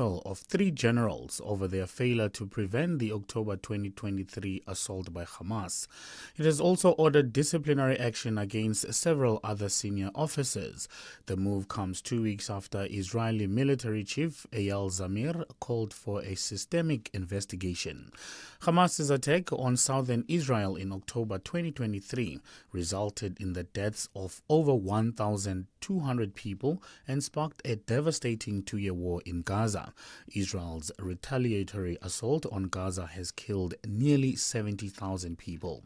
dismissal of 3 generals over their failure to prevent the October 2023 assault by Hamas. It has also ordered disciplinary action against several other senior officers. The move comes 2 weeks after Israeli military chief Eyal Zamir called for a systemic investigation. Hamas's attack on southern Israel in October 2023 resulted in the deaths of over 1,200 people and sparked a devastating 2-year war in Gaza. Israel's retaliatory assault on Gaza has killed nearly 70,000 people.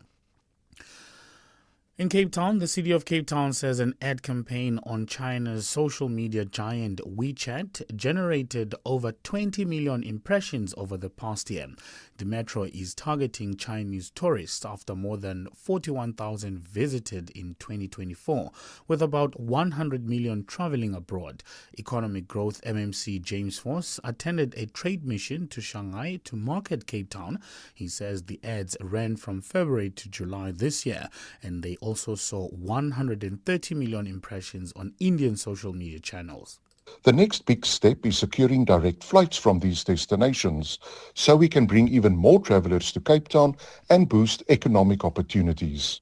In Cape Town, the city of Cape Town says an ad campaign on China's social media giant WeChat generated over 20 million impressions over the past year. The metro is targeting Chinese tourists after more than 41,000 visited in 2024, with about 100 million traveling abroad. Economic Growth MMC James Force attended a trade mission to Shanghai to market Cape Town. He says the ads ran from February to July this year, and they also saw 130 million impressions on Indian social media channels. The next big step is securing direct flights from these destinations so we can bring even more travelers to Cape Town and boost economic opportunities.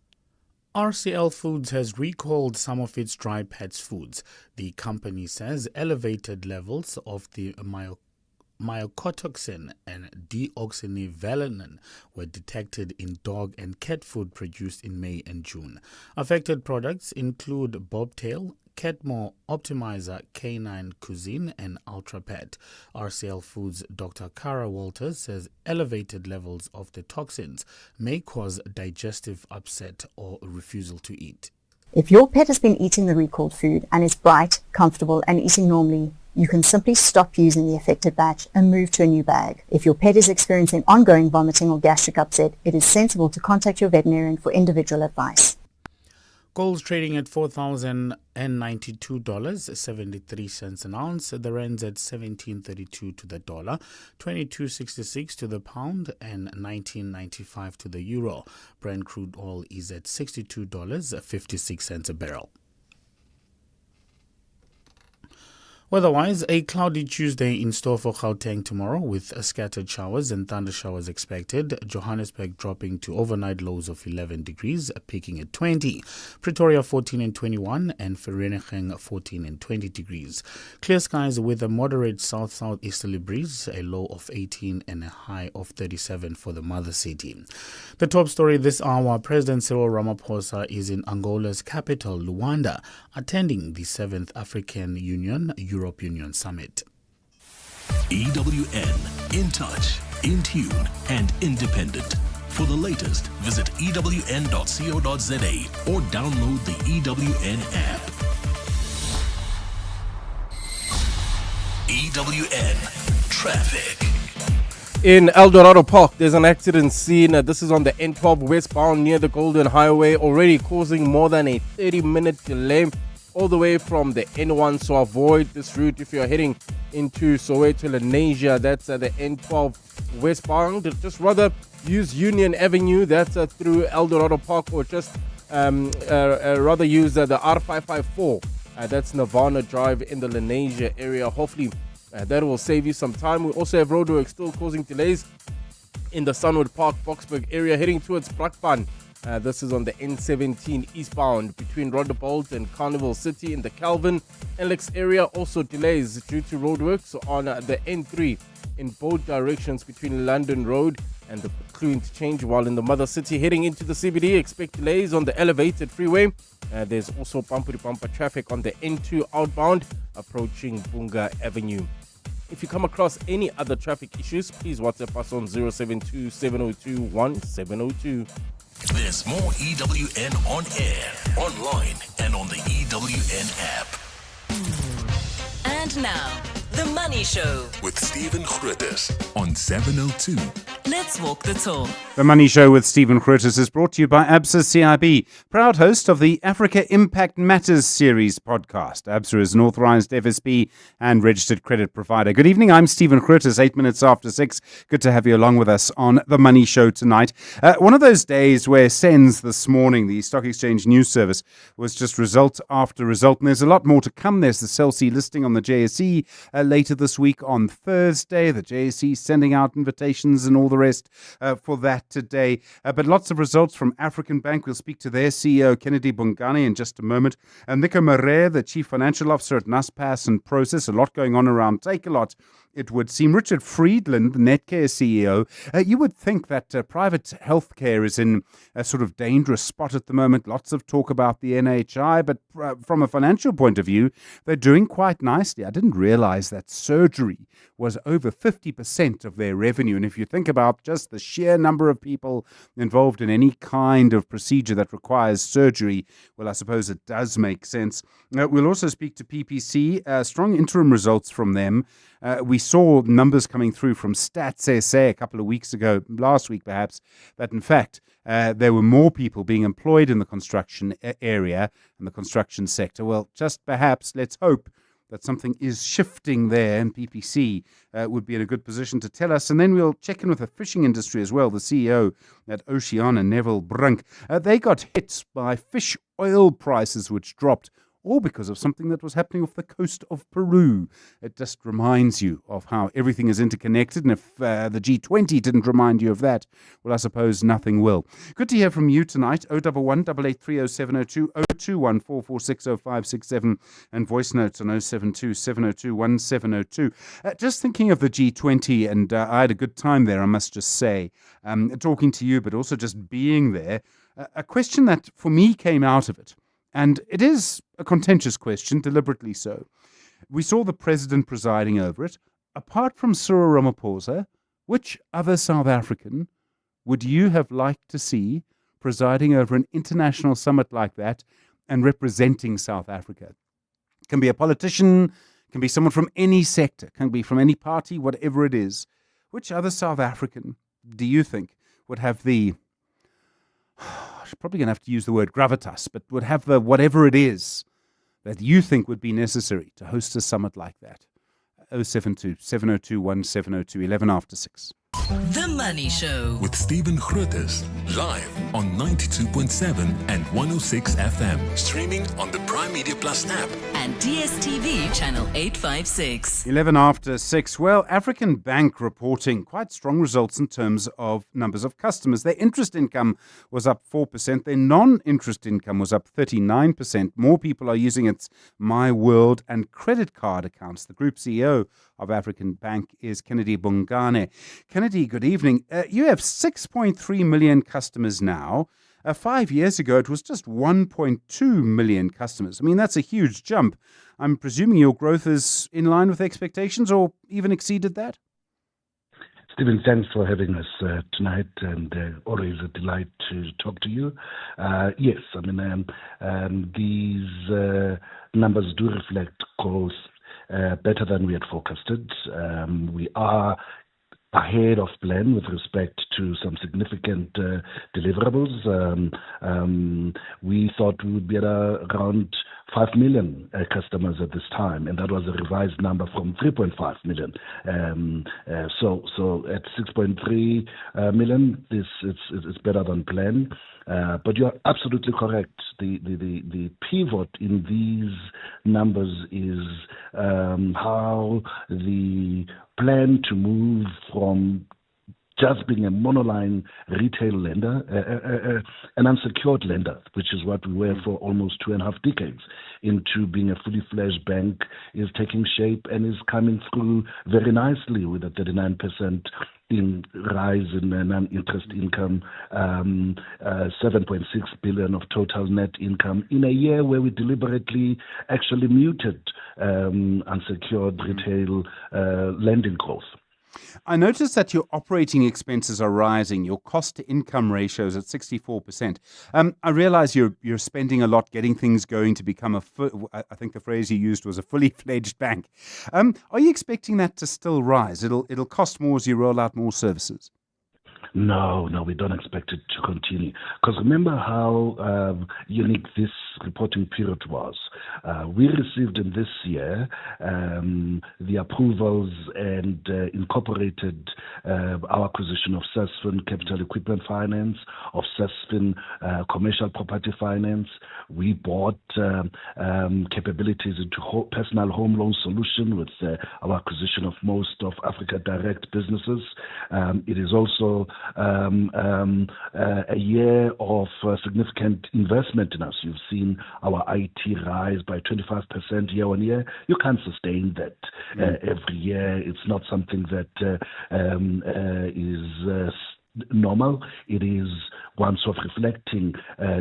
RCL Foods has recalled some of its dry pets foods. The company says elevated levels of the mycotoxin and deoxynivalenol were detected in dog and cat food produced in May and June. Affected products include Bobtail, Catmore Optimizer, Canine Cuisine and Ultra Pet. RCL Foods Dr. Cara Walters says elevated levels of the toxins may cause digestive upset or refusal to eat. If your pet has been eating the recalled food and is bright, comfortable and eating normally, you can simply stop using the affected batch and move to a new bag. If your pet is experiencing ongoing vomiting or gastric upset, it is sensible to contact your veterinarian for individual advice. Gold's trading at $4,092.73 an ounce. The rand's at 17.32 to the dollar, 22.66 to the pound, and 19.95 to the euro. Brent crude oil is at $62.56 a barrel. Weather-wise, a cloudy Tuesday in store for Gauteng tomorrow with scattered showers and thunder showers expected. Johannesburg dropping to overnight lows of 11 degrees, peaking at 20. Pretoria 14 and 21 and Vereeniging 14 and 20 degrees. Clear skies with a moderate south-southeasterly breeze, a low of 18 and a high of 37 for the mother city. The top story this hour, President Cyril Ramaphosa is in Angola's capital, Luanda, attending the 7th African Union Europe Union Summit. EWN, in touch, in tune, and independent. For the latest, visit ewn.co.za or download the EWN app. EWN Traffic. In El Dorado Park, there's an accident scene. This is on the N12 westbound near the Golden Highway, already causing more than a 30-minute delay all the way from the N1, so avoid this route if you're heading into Soweto, Lenasia. That's at the N12 westbound. Just rather use Union Avenue, that's through El Dorado Park, or just rather use the R554. That's Nirvana Drive in the Lenasia area. Hopefully that will save you some time. We also have roadwork still causing delays in the Sunwood Park, Boksburg area, heading towards Brakpan. This is on the N17 eastbound between Rondebolt and Carnival City in the Calvin Alex area. Also delays due to roadworks on the N3 in both directions between London Road and the Clue Interchange, while in the Mother City heading into the CBD, expect delays on the elevated freeway. There's also bumper-to-bumper traffic on the N2 outbound approaching Bunga Avenue. If you come across any other traffic issues, please WhatsApp us on 072-702-1702. There's more EWN on air, online, and on the EWN app. And now, The Money Show with Stephen Grootes on 702. Let's walk the talk. The Money Show with Stephen Grootes is brought to you by ABSA CIB, proud host of the Africa Impact Matters series podcast. ABSA is an authorized FSB and registered credit provider. Good evening, I'm Stephen Grootes, 8 minutes after 6. Good to have you along with us on The Money Show tonight. One of those days where SENS this morning, the Stock Exchange News Service, was just result after result, and there's a lot more to come. There's the Cell C listing on the JSE later this week on Thursday. The JSE sending out invitations and all the rest for that today. But lots of results from African Bank. We'll speak to their CEO, Kennedy Bongani, in just a moment. And Nico Maree, the Chief Financial Officer at Naspers and Process. A lot going on around Takealot, it would seem. Richard Friedland, the Netcare CEO, you would think that private healthcare is in a sort of dangerous spot at the moment. Lots of talk about the NHI, but from a financial point of view, they're doing quite nicely. I didn't realize that surgery was over 50% of their revenue. And if you think about just the sheer number of people involved in any kind of procedure that requires surgery, well, I suppose it does make sense. We'll also speak to PPC, strong interim results from them. We saw numbers coming through from Stats SA a couple of weeks ago, last week perhaps, that in fact there were more people being employed in the construction area and the construction sector. Well, just perhaps, let's hope that something is shifting there, and PPC would be in a good position to tell us. And then we'll check in with the fishing industry as well. The CEO at Oceana, Neville Brink, they got hit by fish oil prices, which dropped, all because of something that was happening off the coast of Peru. It just reminds you of how everything is interconnected, and if the G20 didn't remind you of that, well, I suppose nothing will. Good to hear from you tonight. 011 883 0702, 021 446 0567, and voice notes on 072 702 1702. Just thinking of the G20, and I had a good time there, I must just say, talking to you, but also just being there. A question that for me came out of it, and it is a contentious question, deliberately so. We saw the president presiding over it. Apart from Cyril Ramaphosa, which other South African would you have liked to see presiding over an international summit like that and representing South Africa? It can be a politician, can be someone from any sector, can be from any party, whatever it is. Which other South African do you think would have the... probably going to have to use the word gravitas, but would have the whatever it is that you think would be necessary to host a summit like that? 072 702 1702, 11 after 6. The Money Show With Stephen Grootes, live on 92.7 and 106 FM. Streaming on the Prime Media Plus app. and DSTV channel 856. 11 after 6. Well, African Bank reporting quite strong results in terms of numbers of customers. Their interest income was up 4%. Their non-interest income was up 39%. More people are using its My World and credit card accounts. The group CEO of African Bank is Kennedy Bongani. Kennedy, good evening. You have 6.3 million customers now. 5 years ago, it was just 1.2 million customers. I mean, that's a huge jump. I'm presuming your growth is in line with expectations or even exceeded that? Stephen, thanks for having us tonight, and always a delight to talk to you. Yes, I mean, these numbers do reflect growth better than we had forecasted. We are ahead of plan with respect to some significant deliverables. We thought we would be at around 5 million customers at this time, and that was a revised number from 3.5 million. So at 6.3 million, it's better than planned. But you are absolutely correct. The pivot in these numbers is how the plan to move from just being a monoline retail lender, an unsecured lender, which is what we were for almost 2.5 decades, into being a fully fledged bank is taking shape and is coming through very nicely with a 39% in rise in non-interest income, 7.6 billion of total net income in a year where we deliberately actually muted unsecured retail lending growth. I noticed that your operating expenses are rising. Your cost-to-income ratio is at 64%. I realize you're spending a lot getting things going to become I think the phrase you used was a fully fledged bank. Are you expecting that to still rise? It'll cost more as you roll out more services? No, we don't expect it to continue. Because remember how unique this reporting period was. We received in this year the approvals and incorporated our acquisition of Sasfin Capital Equipment Finance, of Sasfin Commercial Property Finance. We bought capabilities into personal home loan solution with our acquisition of most of Africa Direct businesses. It is also a year of significant investment in us. You've seen our IT rise by 25% year on year. You can't sustain that every year. It's not something that is normal. It is one of reflecting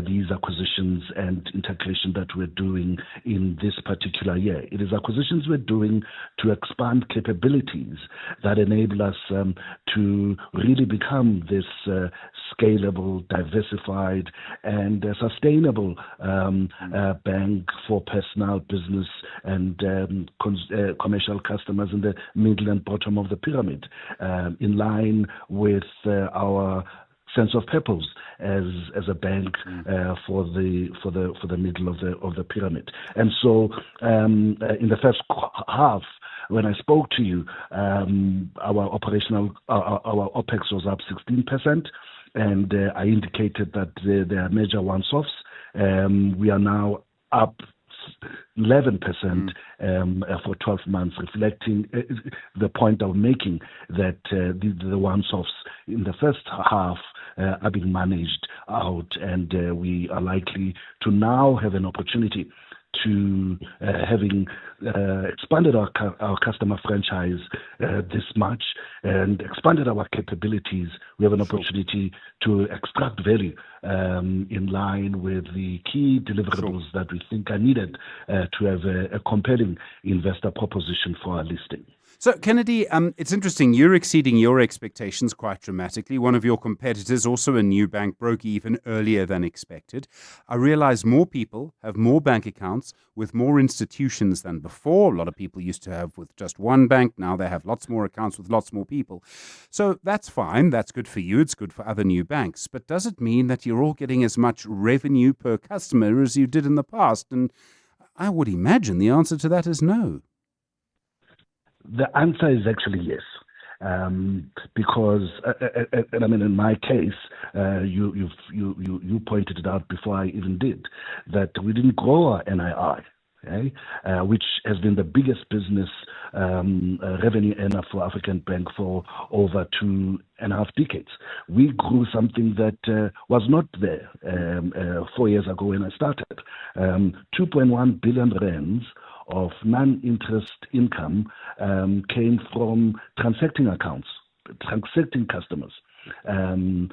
these acquisitions and integration that we're doing in this particular year. It is acquisitions we're doing to expand capabilities that enable us to really become this scalable, diversified, and sustainable bank for personal, business, and commercial customers in the middle and bottom of the pyramid, in line with our sense of purpose as a bank for the middle of the pyramid. And so in the first half, when I spoke to you, our OPEX was up 16%, and I indicated that there are major one-offs. We are now up 11% for 12 months, reflecting the point I'm making that the one-offs in the first half are being managed out, and we are likely to now have an opportunity to having expanded our customer franchise this much and expanded our capabilities. We have an opportunity to extract value in line with the key deliverables that we think are needed to have a compelling investor proposition for our listing. So, Kennedy, it's interesting. You're exceeding your expectations quite dramatically. One of your competitors, also a new bank, broke even earlier than expected. I realize more people have more bank accounts with more institutions than before. A lot of people used to have with just one bank. Now they have lots more accounts with lots more people. So that's fine. That's good for you. It's good for other new banks. But does it mean that you're all getting as much revenue per customer as you did in the past? And I would imagine the answer to that is no. The answer is actually yes, because and I mean, in my case, you pointed it out before I even did, that we didn't grow our NII, okay? Which has been the biggest business revenue earner for African Bank for over 2.5 decades. We grew something that was not there 4 years ago when I started. 2.1 billion rands of non-interest income came from transacting accounts, transacting customers, and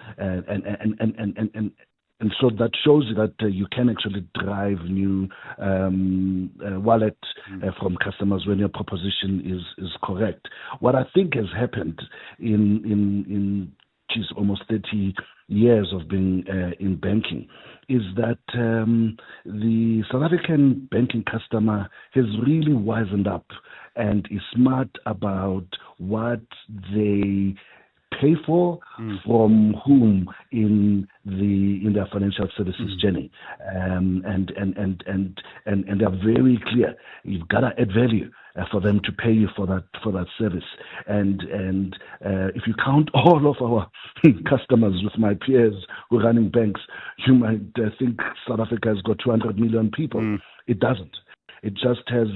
so that shows you that you can actually drive new wallet from customers when your proposition is correct. What I think has happened in almost 30 years of being in banking is that the South African banking customer has really wisened up and is smart about what they pay for from whom in their financial services journey, and they're very clear. You've got to add value for them to pay you for that service. And if you count all of our customers with my peers who are running banks, you might think South Africa has got 200 million people. It doesn't. It just has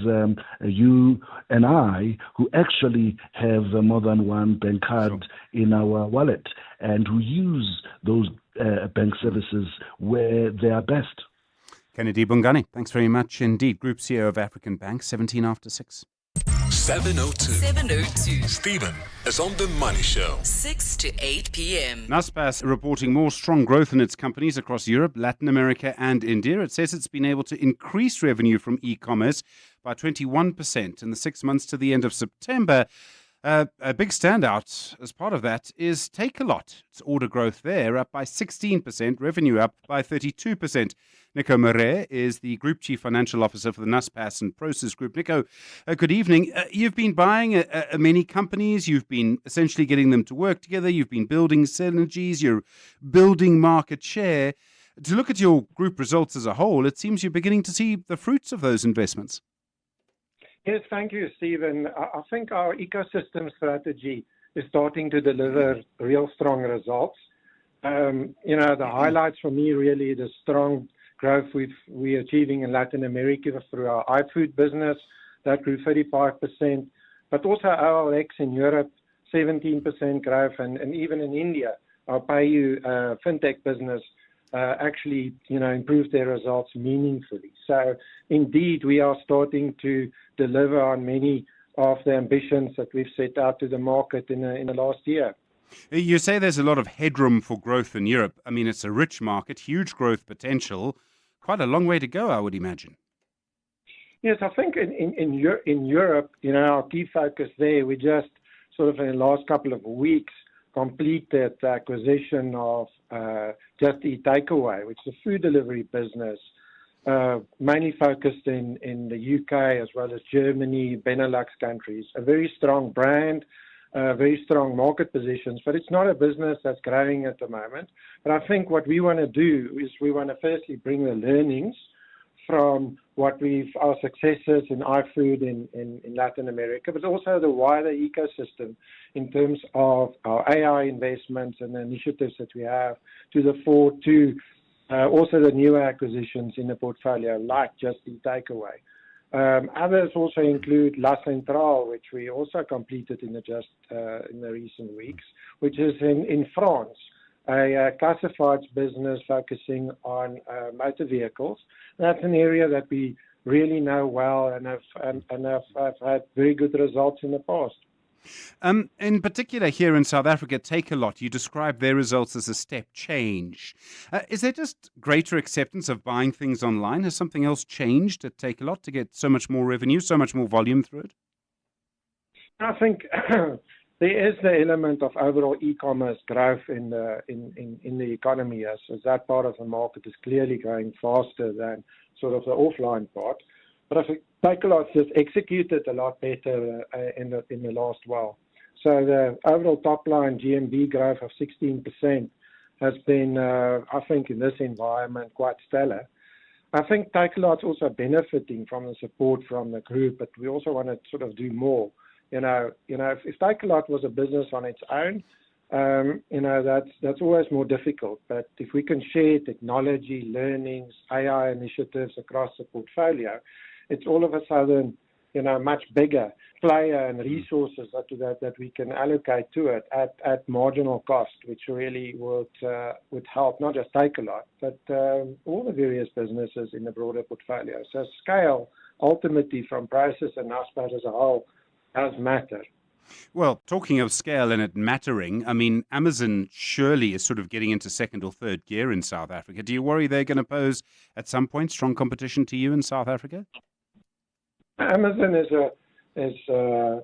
you and I who actually have more than one bank card in our wallet and who use those bank services where they are best. Kennedy Bongani, thanks very much indeed. Group CEO of African Bank, 17 after 6. 702. Stephen is on the Money Show. 6 to 8 p.m. Naspers reporting more strong growth in its companies across Europe, Latin America and India. It says it's been able to increase revenue from e-commerce by 21% in the 6 months to the end of September. A big standout as part of that is Takealot. Its order growth there up by 16%, revenue up by 32%. Nico Marais is the Group Chief Financial Officer for the Naspers and Prosus Group. Nico, good evening. You've been buying many companies. You've been essentially getting them to work together. You've been building synergies. You're building market share. To look at your group results as a whole, it seems you're beginning to see the fruits of those investments. Yes, thank you, Stephen. I think our ecosystem strategy is starting to deliver real strong results. The highlights for me really the strong growth we're achieving in Latin America through our iFood business that grew 35%, but also OLX in Europe, 17% growth, and even in India, our Payu fintech business actually, improved their results meaningfully. So indeed, we are starting to deliver on many of the ambitions that we've set out to the market in the last year. You say there's a lot of headroom for growth in Europe. I mean, it's a rich market, huge growth potential, quite a long way to go, I would imagine. Yes, I think in Europe, our key focus there, we just sort of in the last couple of weeks completed the acquisition of Just Eat Takeaway, which is a food delivery business, mainly focused in the UK as well as Germany, Benelux countries. A very strong brand, very strong market positions, but it's not a business that's growing at the moment. But I think what we want to do is we want to firstly bring the learnings from our successes in iFood in Latin America, but also the wider ecosystem in terms of our AI investments and the initiatives that we have to the fore to also the newer acquisitions in the portfolio, like Just Eat Takeaway. Others also include La Centrale, which we also completed in the recent weeks, which is in France, a classifieds business focusing on motor vehicles. That's an area that we really know well and have had very good results in the past. In particular, here in South Africa, Takealot, you describe their results as a step change. Is there just greater acceptance of buying things online? Has something else changed at Takealot to get so much more revenue, so much more volume through it? I think there is the element of overall e-commerce growth in the economy as that part of the market is clearly growing faster than sort of the offline part. But I think Takealot just executed a lot better in the last while. So the overall top line GMV growth of 16% has been, I think, in this environment quite stellar. I think Takealot's also benefiting from the support from the group, but we also want to sort of do more. If Takealot was a business on its own, that's always more difficult. But if we can share technology, learnings, AI initiatives across the portfolio, it's all of a sudden, much bigger player and resources that we can allocate to it at marginal cost, which really would help not just Takealot, but all the various businesses in the broader portfolio. So scale, ultimately, from Prosus and Naspers as a whole, does matter. Well, talking of scale and it mattering, I mean, Amazon surely is sort of getting into second or third gear in South Africa. Do you worry they're going to pose, at some point, strong competition to you in South Africa? Amazon is a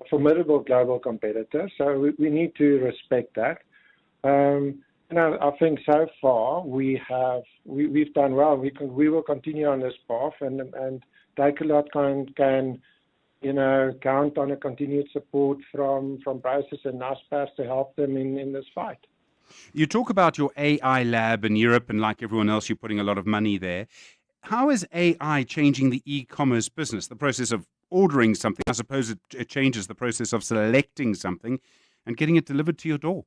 formidable global competitor, so we need to respect that. I think so far we've done well. We will continue on this path, and Takealot can count on a continued support from Prosus and Naspers to help them in this fight. You talk about your AI lab in Europe, and like everyone else, you're putting a lot of money there. How is AI changing the e-commerce business, the process of ordering something? I suppose it changes the process of selecting something and getting it delivered to your door.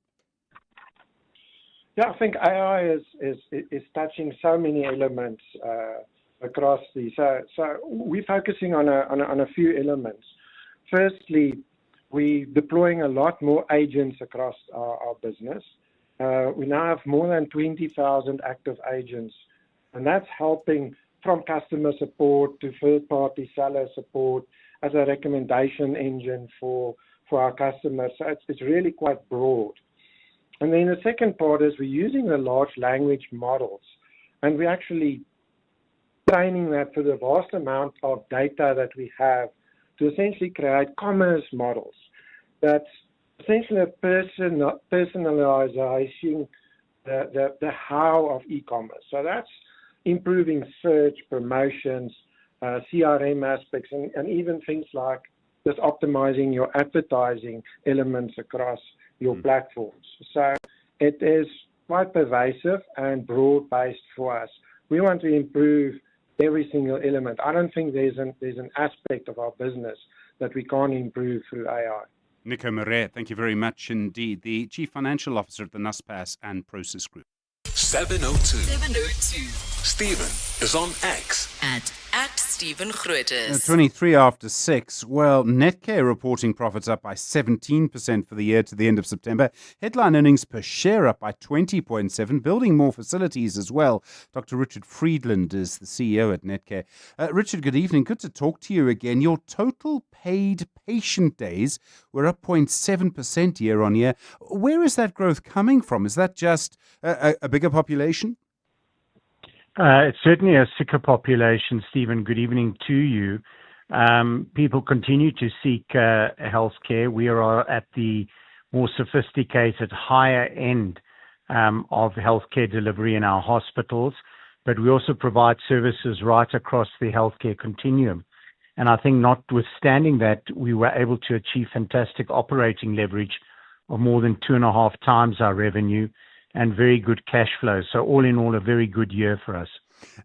Yeah, I think AI is touching so many elements across the. So we're focusing on a few elements. Firstly, we're deploying a lot more agents across our business. We now have more than 20,000 active agents, and that's helping from customer support to third-party seller support as a recommendation engine for our customers. So it's really quite broad. And then the second part is we're using the large language models, and we're actually training that for the vast amount of data that we have to essentially create commerce models that's essentially a personalization, the how of e-commerce. So that's improving search, promotions, CRM aspects, and even things like just optimizing your advertising elements across your platforms. So it is quite pervasive and broad-based for us. We want to improve every single element. I don't think there's an aspect of our business that we can't improve through AI. Nico Marais, thank you very much indeed. The Chief Financial Officer at the Naspers and Process Group. 702. 702. Stephen is on X. At Stephen Grootes. 23 after 6. Well, Netcare reporting profits up by 17% for the year to the end of September. Headline earnings per share up by 20.7, building more facilities as well. Dr. Richard Friedland is the CEO at Netcare. Richard, good evening. Good to talk to you again. Your total paid patient days were up 0.7% year on year. Where is that growth coming from? Is that just a bigger population? It's certainly a sicker population, Stephen. Good evening to you. People continue to seek health care. We are at the more sophisticated, higher end of healthcare delivery in our hospitals, but we also provide services right across the healthcare continuum. And I think notwithstanding that, we were able to achieve fantastic operating leverage of more than 2.5 times our revenue and very good cash flow. So all in all, a very good year for us.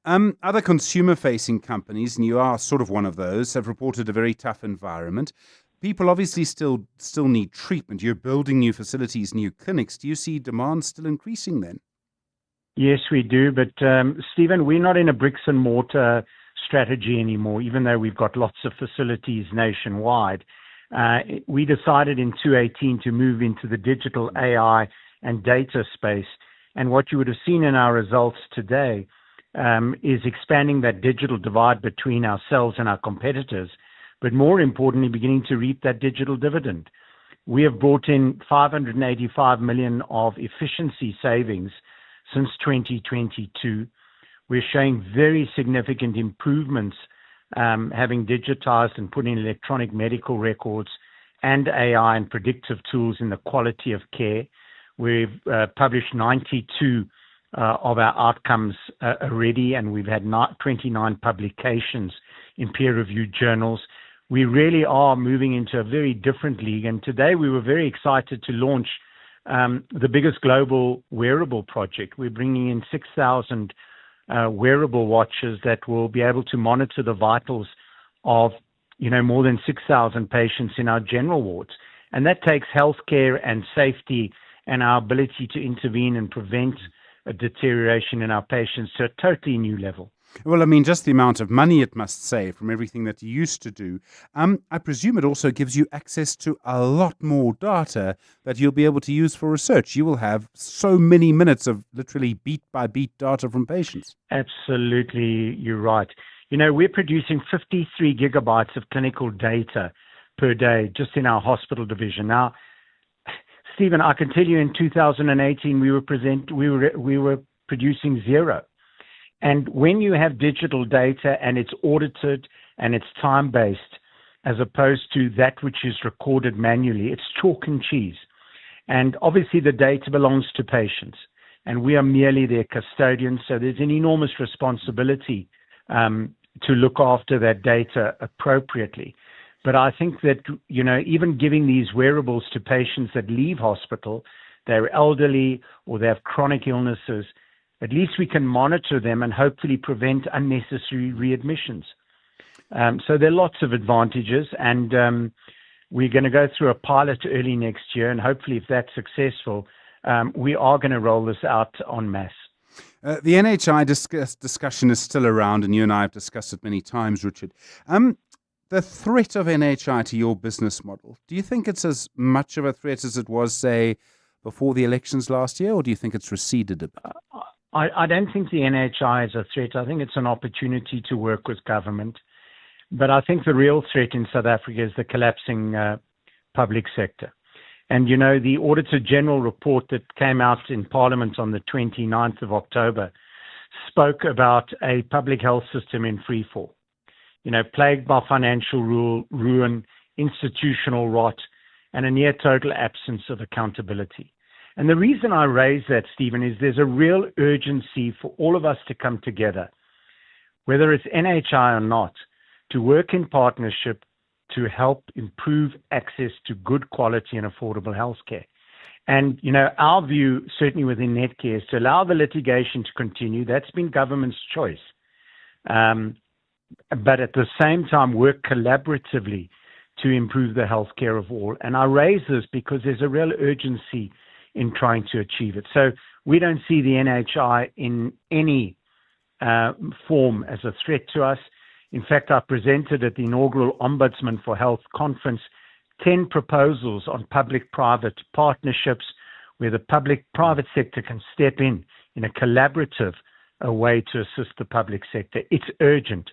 Other consumer-facing companies, and you are sort of one of those, have reported a very tough environment. People obviously still need treatment. You're building new facilities, new clinics. Do you see demand still increasing then? Yes, we do. But, Stephen, we're not in a bricks and mortar strategy anymore, even though we've got lots of facilities nationwide. We decided in 2018 to move into the digital AI and data space. And what you would have seen in our results today is expanding that digital divide between ourselves and our competitors, but more importantly, beginning to reap that digital dividend. We have brought in 585 million of efficiency savings since 2022. We're showing very significant improvements, having digitized and put in electronic medical records and AI and predictive tools in the quality of care. We've published 92 of our outcomes already, and we've had 29 publications in peer-reviewed journals. We really are moving into a very different league, and today we were very excited to launch the biggest global wearable project. We're bringing in 6,000 wearable watches that will be able to monitor the vitals of more than 6,000 patients in our general wards. And that takes healthcare and safety and our ability to intervene and prevent a deterioration in our patients to a totally new level. Well, I mean, just the amount of money it must save from everything that you used to do. I presume it also gives you access to a lot more data that you'll be able to use for research. You will have so many minutes of literally beat-by-beat data from patients. Absolutely, you're right. We're producing 53 gigabytes of clinical data per day just in our hospital division. Now, Stephen, I can tell you in 2018 we were producing 0. And when you have digital data and it's audited and it's time-based, as opposed to that which is recorded manually, it's chalk and cheese. And obviously the data belongs to patients, and we are merely their custodians. So there's an enormous responsibility to look after that data appropriately. But I think that, even giving these wearables to patients that leave hospital, they're elderly or they have chronic illnesses, at least we can monitor them and hopefully prevent unnecessary readmissions. So there are lots of advantages, and we're going to go through a pilot early next year, and hopefully if that's successful, we are going to roll this out en masse. The NHI discussion is still around, and you and I have discussed it many times, Richard. The threat of NHI to your business model, do you think it's as much of a threat as it was, say, before the elections last year, or do you think it's receded a bit? I don't think the NHI is a threat. I think it's an opportunity to work with government. But I think the real threat in South Africa is the collapsing public sector. And, the Auditor General report that came out in Parliament on the 29th of October spoke about a public health system in freefall, plagued by financial ruin, institutional rot, and a near total absence of accountability. And the reason I raise that, Stephen, is there's a real urgency for all of us to come together, whether it's NHI or not, to work in partnership to help improve access to good quality and affordable healthcare. And, our view, certainly within Netcare, is to allow the litigation to continue. That's been government's choice. But at the same time, work collaboratively to improve the healthcare of all. And I raise this because there's a real urgency in trying to achieve it. So we don't see the NHI in any form as a threat to us. In fact, I presented at the inaugural Ombudsman for Health conference 10 proposals on public-private partnerships where the public-private sector can step in a collaborative way to assist the public sector. It's urgent.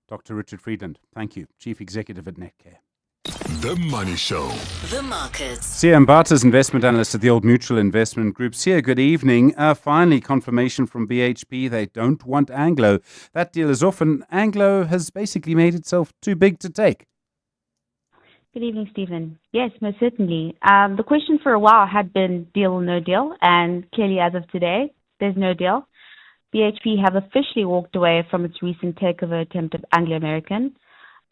Dr. Richard Friedland, thank you. Chief Executive at Netcare. The Money Show. The markets. Sia Mbata's investment analyst at the Old Mutual Investment Group. Sia, good evening. Finally, confirmation from BHP. They don't want Anglo. That deal is off, and Anglo has basically made itself too big to take. Good evening, Stephen. Yes, most certainly. The question for a while had been deal or no deal, and clearly as of today, there's no deal. BHP have officially walked away from its recent takeover attempt of Anglo American.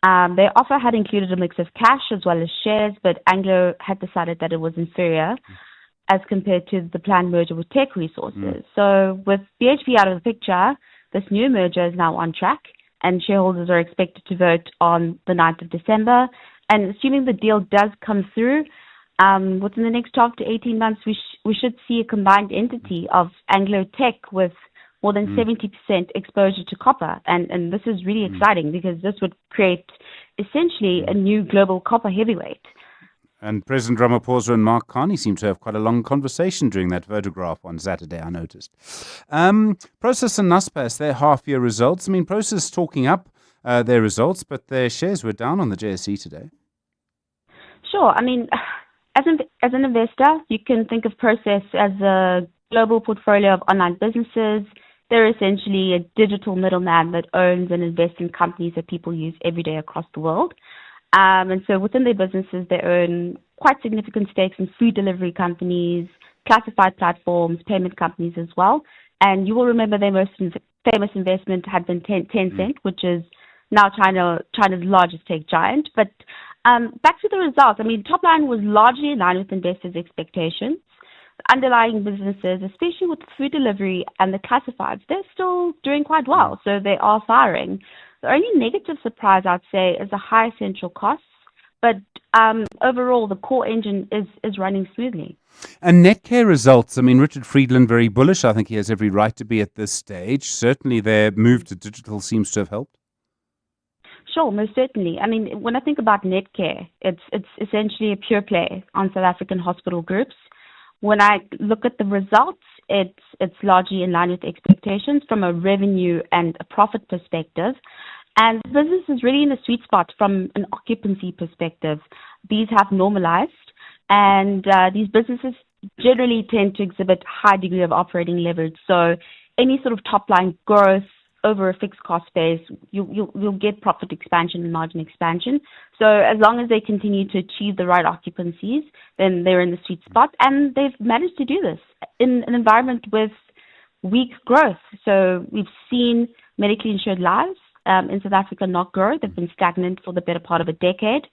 Their offer had included a mix of cash as well as shares, but Anglo had decided that it was inferior as compared to the planned merger with Tech Resources. So with BHP out of the picture, this new merger is now on track, and shareholders are expected to vote on the 9th of December. And assuming the deal does come through, within the next 12 to 18 months, we should see a combined entity of Anglo Tech with more than 70% exposure to copper. And this is really exciting because this would create essentially a new global copper heavyweight. And President Ramaphosa and Mark Carney seem to have quite a long conversation during that photograph on Saturday, I noticed. Prosus and Naspers, their half-year results. I mean, Prosus talking up their results, but their shares were down on the JSE today. Sure. I mean, as an investor, you can think of Prosus as a global portfolio of online businesses. They're essentially a digital middleman that owns and invests in companies that people use every day across the world. And so within their businesses, they own quite significant stakes in food delivery companies, classified platforms, payment companies as well. And you will remember their most famous investment had been Tencent, which is now China's largest tech giant. But back to the results. I mean, top line was largely in line with investors' expectations. Underlying businesses, especially with food delivery and the classifieds, they're still doing quite well. So they are firing. The only negative surprise, I'd say, is the high central costs. But overall, the core engine is running smoothly. And Netcare results, I mean, Richard Friedland, very bullish. I think he has every right to be at this stage. Certainly their move to digital seems to have helped. Sure, most certainly. I mean, when I think about Netcare, it's essentially a pure play on South African hospital groups. When I look at the results, it's largely in line with expectations from a revenue and a profit perspective. And the business is really in a sweet spot from an occupancy perspective. These have normalized, and these businesses generally tend to exhibit high degree of operating leverage. So any sort of top-line growth over a fixed cost base, you'll get profit expansion and margin expansion. So as long as they continue to achieve the right occupancies, then they're in the sweet spot. And they've managed to do this in an environment with weak growth. So we've seen medically insured lives in South Africa not grow. They've been stagnant for the better part of a decade.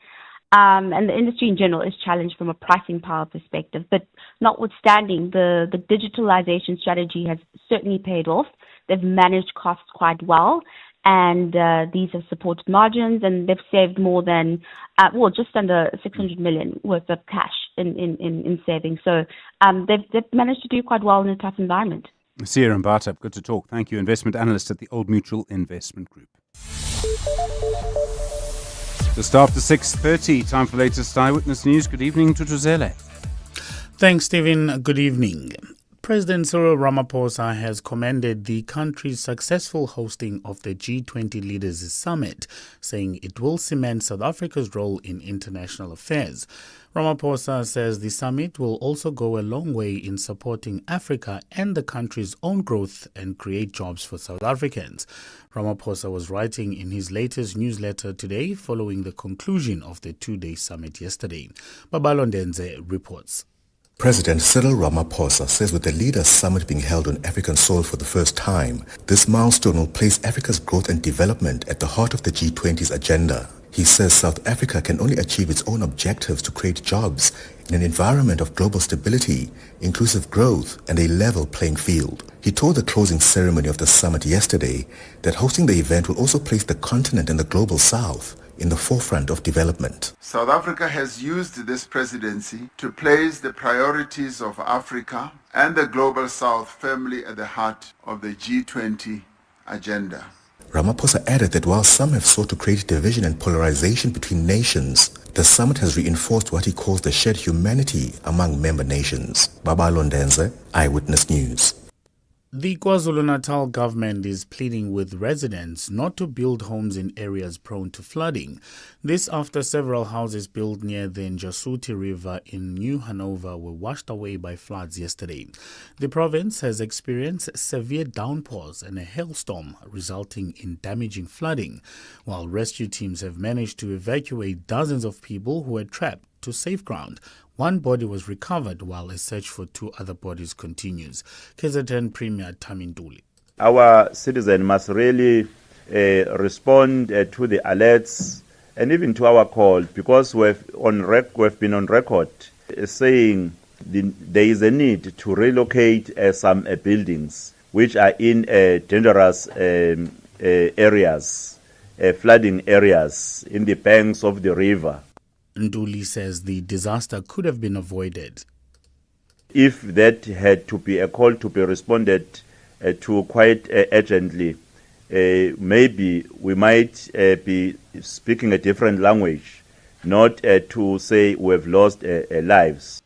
And the industry in general is challenged from a pricing power perspective. But notwithstanding, the digitalization strategy has certainly paid off. They've managed costs quite well, and these have supported margins, and they've saved more than, just under 600 million worth of cash in savings. So they've managed to do quite well in a tough environment. Sia Mbata, good to talk. Thank you. Investment analyst at the Old Mutual Investment Group. Just after 6:30, time for latest Eyewitness News. Good evening, Tutuzele. Thanks, Stephen. Good evening. President Cyril Ramaphosa has commended the country's successful hosting of the G20 Leaders Summit, saying it will cement South Africa's role in international affairs. Ramaphosa says the summit will also go a long way in supporting Africa and the country's own growth and create jobs for South Africans. Ramaphosa was writing in his latest newsletter today following the conclusion of the two-day summit yesterday. Babalo Ndenze reports. President Cyril Ramaphosa says with the Leaders Summit being held on African soil for the first time, this milestone will place Africa's growth and development at the heart of the G20's agenda. He says South Africa can only achieve its own objectives to create jobs in an environment of global stability, inclusive growth, and a level playing field. He told the closing ceremony of the summit yesterday that hosting the event will also place the continent and the global south in the forefront of development. South Africa has used this presidency to place the priorities of Africa and the global south firmly at the heart of the G20 agenda. Ramaphosa added that while some have sought to create division and polarization between nations, the summit has reinforced what he calls the shared humanity among member nations. Babalo Ndenze, Eyewitness News. The KwaZulu-Natal government is pleading with residents not to build homes in areas prone to flooding. This after several houses built near the Njasuti River in New Hanover were washed away by floods yesterday. The province has experienced severe downpours and a hailstorm resulting in damaging flooding, while rescue teams have managed to evacuate dozens of people who were trapped to safe ground. One body was recovered while a search for two other bodies continues. KZN Premier Taminduli. Our citizens must really respond to the alerts and even to our call, because we've been on record saying there is a need to relocate some buildings which are in dangerous areas, flooding areas in the banks of the river. Nduli says the disaster could have been avoided. If that had to be a call to be responded to quite urgently, maybe we might be speaking a different language, not to say we've lost lives.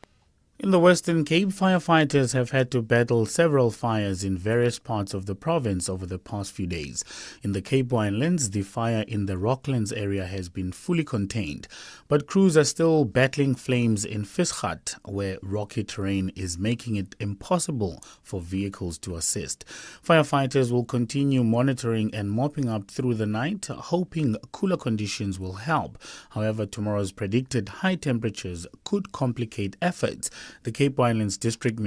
In the Western Cape, firefighters have had to battle several fires in various parts of the province over the past few days. In the Cape Winelands, the fire in the Rocklands area has been fully contained, but crews are still battling flames in Fisgat, where rocky terrain is making it impossible for vehicles to assist. Firefighters will continue monitoring and mopping up through the night, hoping cooler conditions will help. However, tomorrow's predicted high temperatures could complicate efforts. The Cape Winelands District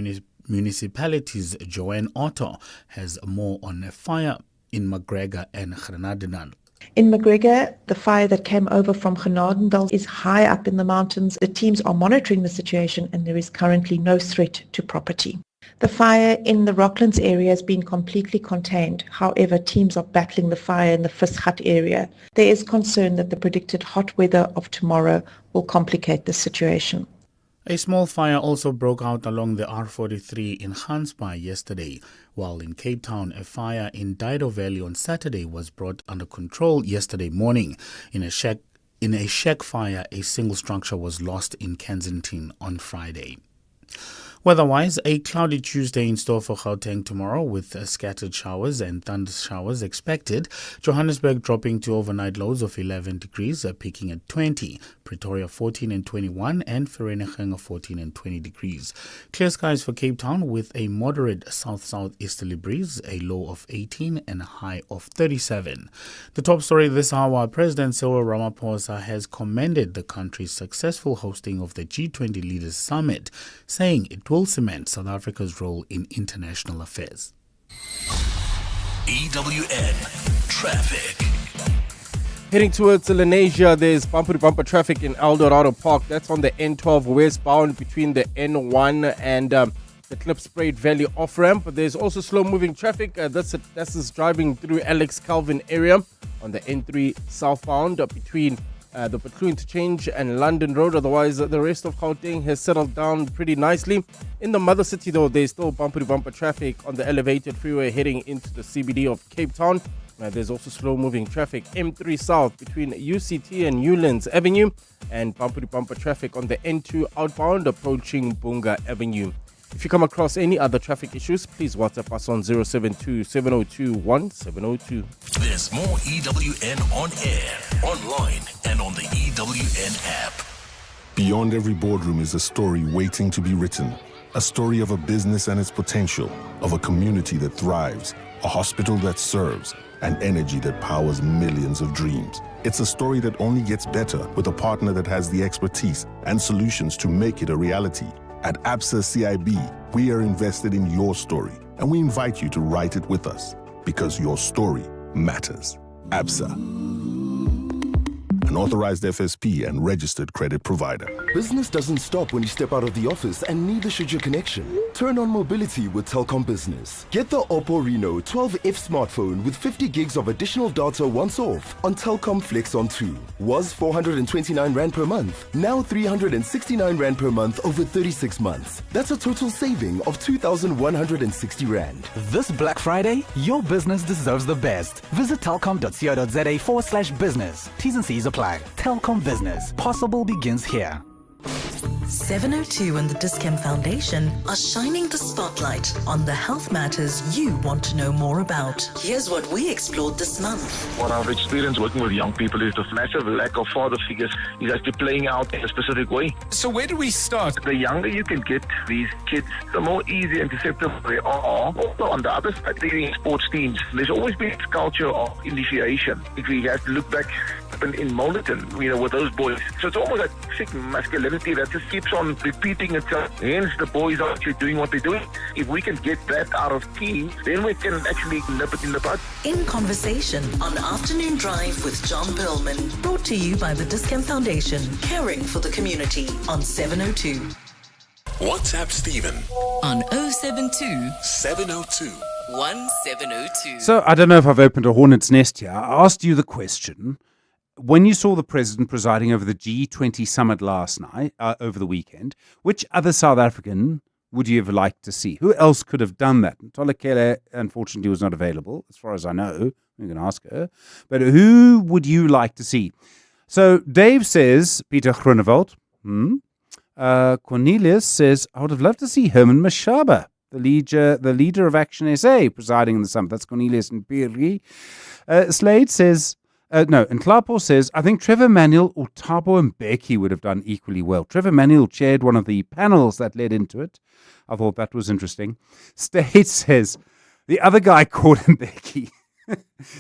Municipality's Joanne Otto has more on a fire in McGregor and Grenadendal. In McGregor, the fire that came over from Grenadendal is high up in the mountains. The teams are monitoring the situation and there is currently no threat to property. The fire in the Rocklands area has been completely contained. However, teams are battling the fire in the Fisgat area. There is concern that the predicted hot weather of tomorrow will complicate the situation. A small fire also broke out along the R43 in Gansbaai yesterday, while in Cape Town a fire in Dido Valley on Saturday was brought under control yesterday morning. In a shack fire, a single structure was lost in Kensington on Friday. Weather-wise, a cloudy Tuesday in store for Gauteng tomorrow with scattered showers and thunder showers expected. Johannesburg dropping to overnight lows of 11 degrees, peaking at 20. Pretoria 14 and 21 and Vereeniging 14 and 20 degrees. Clear skies for Cape Town with a moderate south-southeasterly breeze, a low of 18 and a high of 37. The top story this hour, President Cyril Ramaphosa has commended the country's successful hosting of the G20 Leaders Summit, saying it will cement South Africa's role in international affairs. EWN Traffic. Heading towards Lenasia, there's bumper-to-bumper traffic in Eldorado Park. That's on the N12 westbound between the N1 and the Klipspruit Valley off-ramp. There's also slow-moving traffic. This is driving through Alex Calvin area on the N3 southbound between the Butlu Interchange and London Road. Otherwise, the rest of Gauteng has settled down pretty nicely. In the mother city, though, there's still bumper-to-bumper traffic on the elevated freeway heading into the CBD of Cape Town. There's also slow-moving traffic M3 South between UCT and Newlands Avenue, and bumper-to-bumper traffic on the N2 outbound approaching Bunga Avenue. If you come across any other traffic issues, please WhatsApp us on 072-702-1702. There's more EWN on air, online, and on the EWN app. Beyond every boardroom is a story waiting to be written. A story of a business and its potential, of a community that thrives, a hospital that serves, and energy that powers millions of dreams. It's a story that only gets better with a partner that has the expertise and solutions to make it a reality. At ABSA CIB, we are invested in your story, and we invite you to write it with us, because your story matters. ABSA, an authorized FSP and registered credit provider. Business doesn't stop when you step out of the office, and neither should your connection. Turn on mobility with Telkom Business. Get the Oppo Reno 12F smartphone with 50 gigs of additional data once off on Telkom Flex on 2. Was 429 Rand per month, now 369 Rand per month over 36 months. That's a total saving of 2,160 Rand. This Black Friday, your business deserves the best. Visit telkom.co.za/business. T's and C's apply. Telkom Business. Possible begins here. 702 and the Discount Foundation are shining the spotlight on the health matters you want to know more about. Here's what we explored this month. What I've experienced working with young people is the massive lack of father figures is actually playing out in a specific way. So where do we start? The younger you can get these kids, the more easy and deceptive they are. Also, on the other side, in sports teams, there's always been this culture of initiation. If we have to look back in Moliton, with those boys. So it's almost like sick masculinity that just keeps on repeating itself. Hence, the boys are actually doing what they're doing. If we can get that out of teams, then we can actually nip it in the bud. In Conversation on Afternoon Drive with John Perlman. Brought to you by the Discount Foundation, caring for the community on 702. WhatsApp Stephen On 072 702 1702. So I don't know if I've opened a hornet's nest here. I asked you the question. When you saw the president presiding over the G20 summit last night, over the weekend, which other South African would you have liked to see? Who else could have done that? Tolekele, unfortunately, was not available, as far as I know. You can ask her. But who would you like to see? So Dave says Peter Groenewald. Cornelius says, I would have loved to see Herman Mashaba, the leader of Action SA, presiding in the summit. That's Cornelius and Piri. Slade says... and Klapo says, I think Trevor Manuel or Thabo Mbeki would have done equally well. Trevor Manuel chaired one of the panels that led into it. I thought that was interesting. State says, the other guy called Mbeki.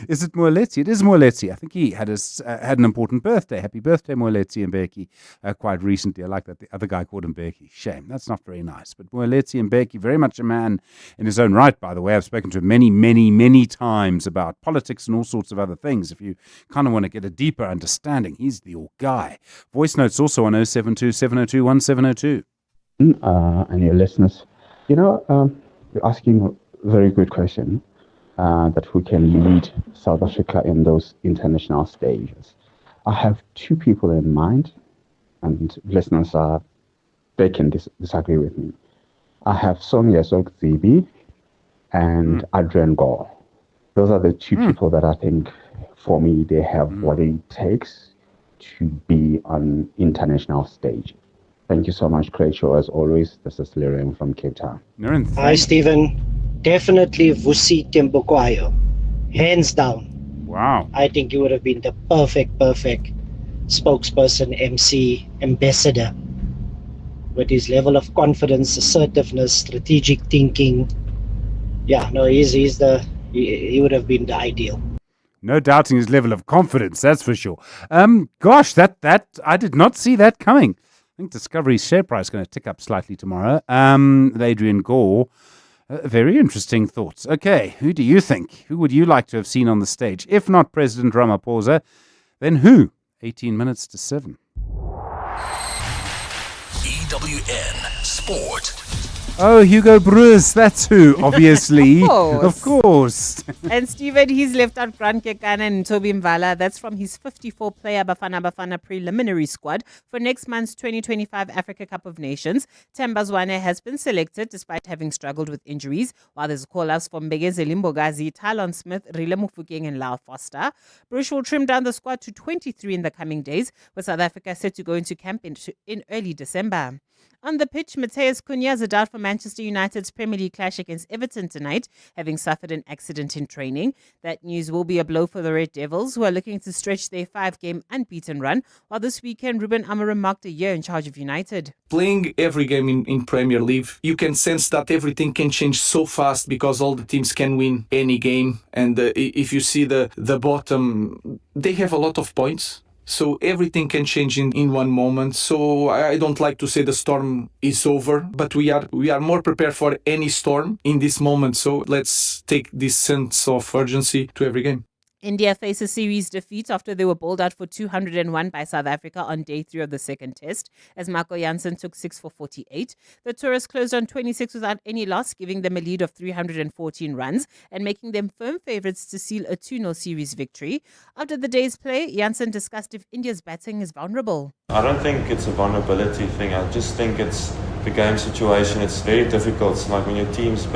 Is it Moeletsi? It is Moeletsi. I think he had an important birthday. Happy birthday, Moeletsi Mbeki, quite recently. I like that the other guy called him Mbeki. Shame. That's not very nice. But Moeletsi Mbeki, very much a man in his own right, by the way. I've spoken to him many, many, many times about politics and all sorts of other things. If you kind of want to get a deeper understanding, he's the old guy. Voice notes also on 072 702 1702. And your listeners, you're asking a very good question. That who can lead South Africa in those international stages. I have two people in mind, and listeners they can disagree with me. I have Sonia Zogzibi and Adrian Gore. Those are the two people that I think, for me, they have what it takes to be on international stage. Thank you so much, great show as always. This is Lirian from Cape Town. Hi, Stephen. Definitely Vusi Tembokwayo. Hands down. Wow. I think he would have been the perfect spokesperson, MC, ambassador. With his level of confidence, assertiveness, strategic thinking. Yeah, no, he would have been the ideal. No doubting his level of confidence, that's for sure. Gosh, that I did not see that coming. I think Discovery's share price is going to tick up slightly tomorrow. Adrian Gore. Very interesting thoughts. Okay, who do you think? Who would you like to have seen on the stage? If not President Ramaphosa, then who? 18 minutes to 7. EWN Sport. Oh, Hugo Broos, that's who, obviously. Of course. And Stephen, he's left out Grant Kekana and Toby Mvala. That's from his 54-player Bafana Bafana preliminary squad for next month's 2025 Africa Cup of Nations. Themba Zwane has been selected despite having struggled with injuries, while there's call-ups from Mbegezeli Mbogazi, Talon Smith, Rile Mufokeng and Lyle Foster. Bruce will trim down the squad to 23 in the coming days, with South Africa set to go into camp in early December. On the pitch, Mateus Cunha is out for Manchester United's Premier League clash against Everton tonight, having suffered an accident in training. That news will be a blow for the Red Devils, who are looking to stretch their 5-game unbeaten run, while this weekend Ruben Amorim marked a year in charge of United. Playing every game in Premier League, you can sense that everything can change so fast because all the teams can win any game. And if you see the bottom, they have a lot of points. So everything can change in one moment. So I don't like to say the storm is over, but we are more prepared for any storm in this moment. So let's take this sense of urgency to every game. India faced a series defeat after they were bowled out for 201 by South Africa on day 3 of the second test, as Marco Jansen took 6 for 48. The tourists closed on 26 without any loss, giving them a lead of 314 runs and making them firm favourites to seal a 2-0 series victory. After the day's play, Jansen discussed if India's batting is vulnerable. I don't think it's a vulnerability thing. I just think it's the game situation. It's very difficult. It's like when your team's a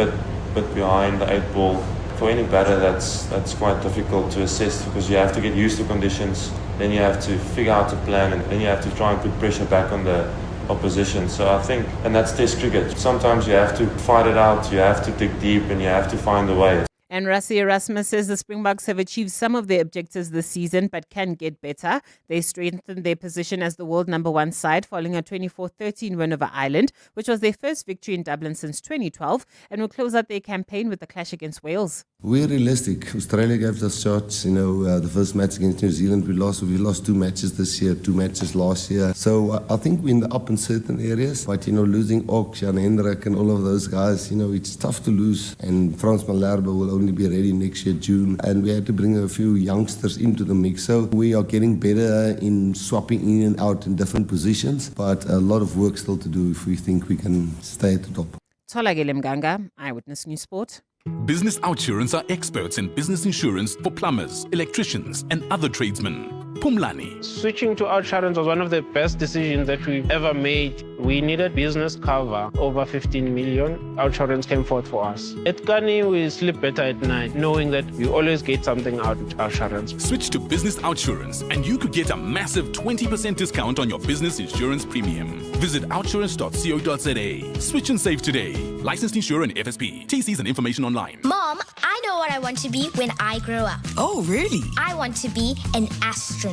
bit behind the 8 ball. For any batter, that's quite difficult to assess because you have to get used to conditions, then you have to figure out a plan, and then you have to try and put pressure back on the opposition. So I think, and that's Test cricket. Sometimes you have to fight it out, you have to dig deep, and you have to find a way. And Rassie Erasmus says the Springboks have achieved some of their objectives this season but can get better. They strengthened their position as the world #1 side following a 24-13 win over Ireland, which was their first victory in Dublin since 2012, and will close out their campaign with the clash against Wales. We're realistic. Australia gave us shots. The first match against New Zealand we lost. We lost 2 matches this year, 2 matches last year. So I think we're in the up in certain areas. But, losing Ox, Jan Hendrik and all of those guys, it's tough to lose. And Frans Malherbe will only be ready next year, June. And we had to bring a few youngsters into the mix. So we are getting better in swapping in and out in different positions. But a lot of work still to do if we think we can stay at the top. Tholakele Mganga, Eyewitness News Sport. Business Outsurance are experts in business insurance for plumbers, electricians, and other tradesmen. Pumlani. Switching to Outsurance was one of the best decisions that we've ever made. We needed business cover over 15 million. Outsurance came forth for us. At Kani, we sleep better at night, knowing that we always get something out of Outsurance. Switch to Business Outsurance, and you could get a massive 20% discount on your business insurance premium. Visit outsurance.co.za. Switch and save today. Licensed insurer and FSP. TCs and information online. Mom, I know what I want to be when I grow up. Oh, really? I want to be an astronaut.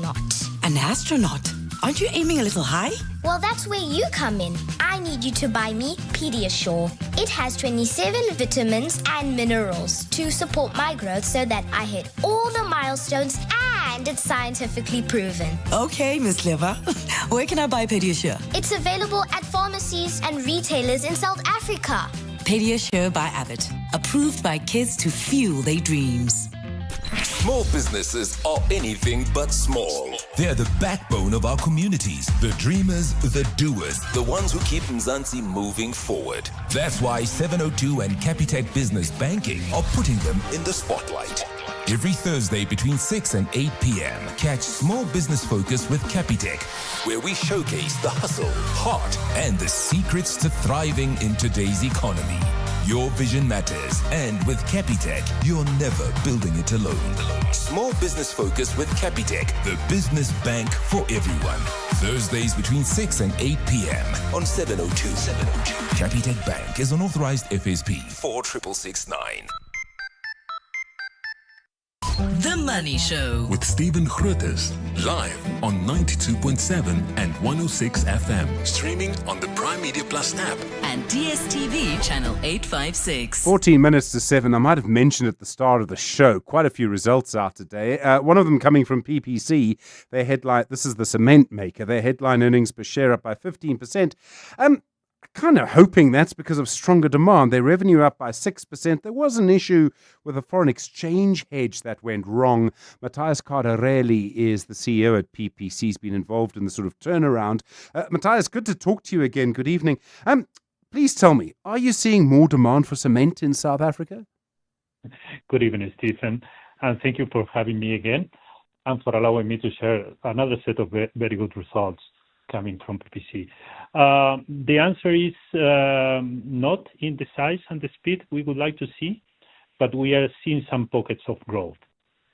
An astronaut? Aren't you aiming a little high? Well, that's where you come in. I need you to buy me Pediasure. It has 27 vitamins and minerals to support my growth so that I hit all the milestones, and it's scientifically proven. Okay, Miss Clever. Where can I buy Pediasure? It's available at pharmacies and retailers in South Africa. Pediasure by Abbott. Approved by kids to fuel their dreams. Small businesses are anything but small. They're the backbone of our communities, the dreamers, the doers, the ones who keep Mzansi moving forward. That's why 702 and Capitec Business Banking are putting them in the spotlight. Every Thursday between 6 and 8 p.m., catch Small Business Focus with Capitec, where we showcase the hustle, heart, and the secrets to thriving in today's economy. Your vision matters, and with Capitec, you're never building it alone. Small Business Focus with Capitec, the business bank for everyone. Thursdays between 6 and 8 p.m. on 702. Capitec Bank is an authorized FSP 46669. The Money Show with Stephen Grootes, live on 92.7 and 106 FM. Streaming on the Prime Media Plus app. and DSTV channel 856. 14 minutes to 7. I might have mentioned at the start of the show, quite a few results out today. One of them coming from PPC. Their headline, this is the cement maker, their headline earnings per share up by 15%. Kind of hoping that's because of stronger demand. Their revenue up by 6%. There was an issue with a foreign exchange hedge that went wrong. Matthias Cardarelli is the CEO at PPC. He's been involved in the sort of turnaround. Matthias, good to talk to you again. Good evening. Please tell me, are you seeing more demand for cement in South Africa? Good evening, Stephen, and thank you for having me again and for allowing me to share another set of very good results coming from PPC. The answer is not in the size and the speed we would like to see, but we are seeing some pockets of growth,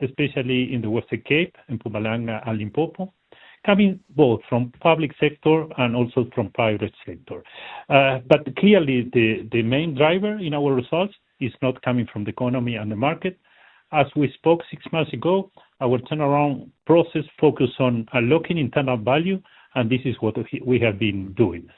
especially in the Western Cape, in Mpumalanga and Limpopo, coming both from public sector and also from private sector. But clearly, the main driver in our results is not coming from the economy and the market. As we spoke 6 months ago, our turnaround process focused on unlocking internal value, and this is what we have been doing.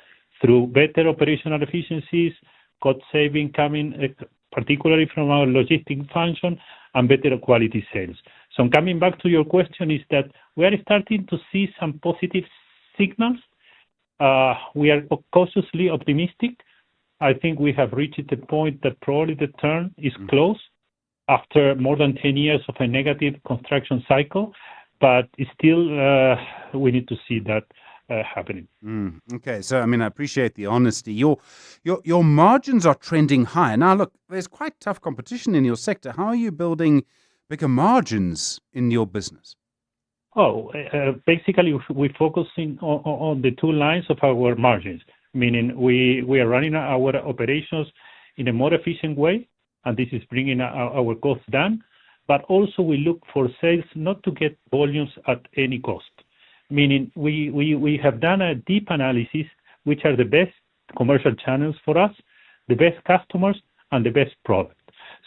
Through better operational efficiencies, cost saving coming particularly from our logistic function, and better quality sales. So coming back to your question is that we are starting to see some positive signals. We are cautiously optimistic. I think we have reached the point that probably the turn is close after more than 10 years of a negative construction cycle, but still we need to see that happening. Okay, so I mean, I appreciate the honesty. Your margins are trending higher. Now, look, there's quite tough competition in your sector. How are you building bigger margins in your business? Basically, we're focusing on the two lines of our margins, meaning we are running our operations in a more efficient way, and this is bringing our costs down. But also we look for sales not to get volumes at any cost, meaning we have done a deep analysis, which are the best commercial channels for us, the best customers, and the best product.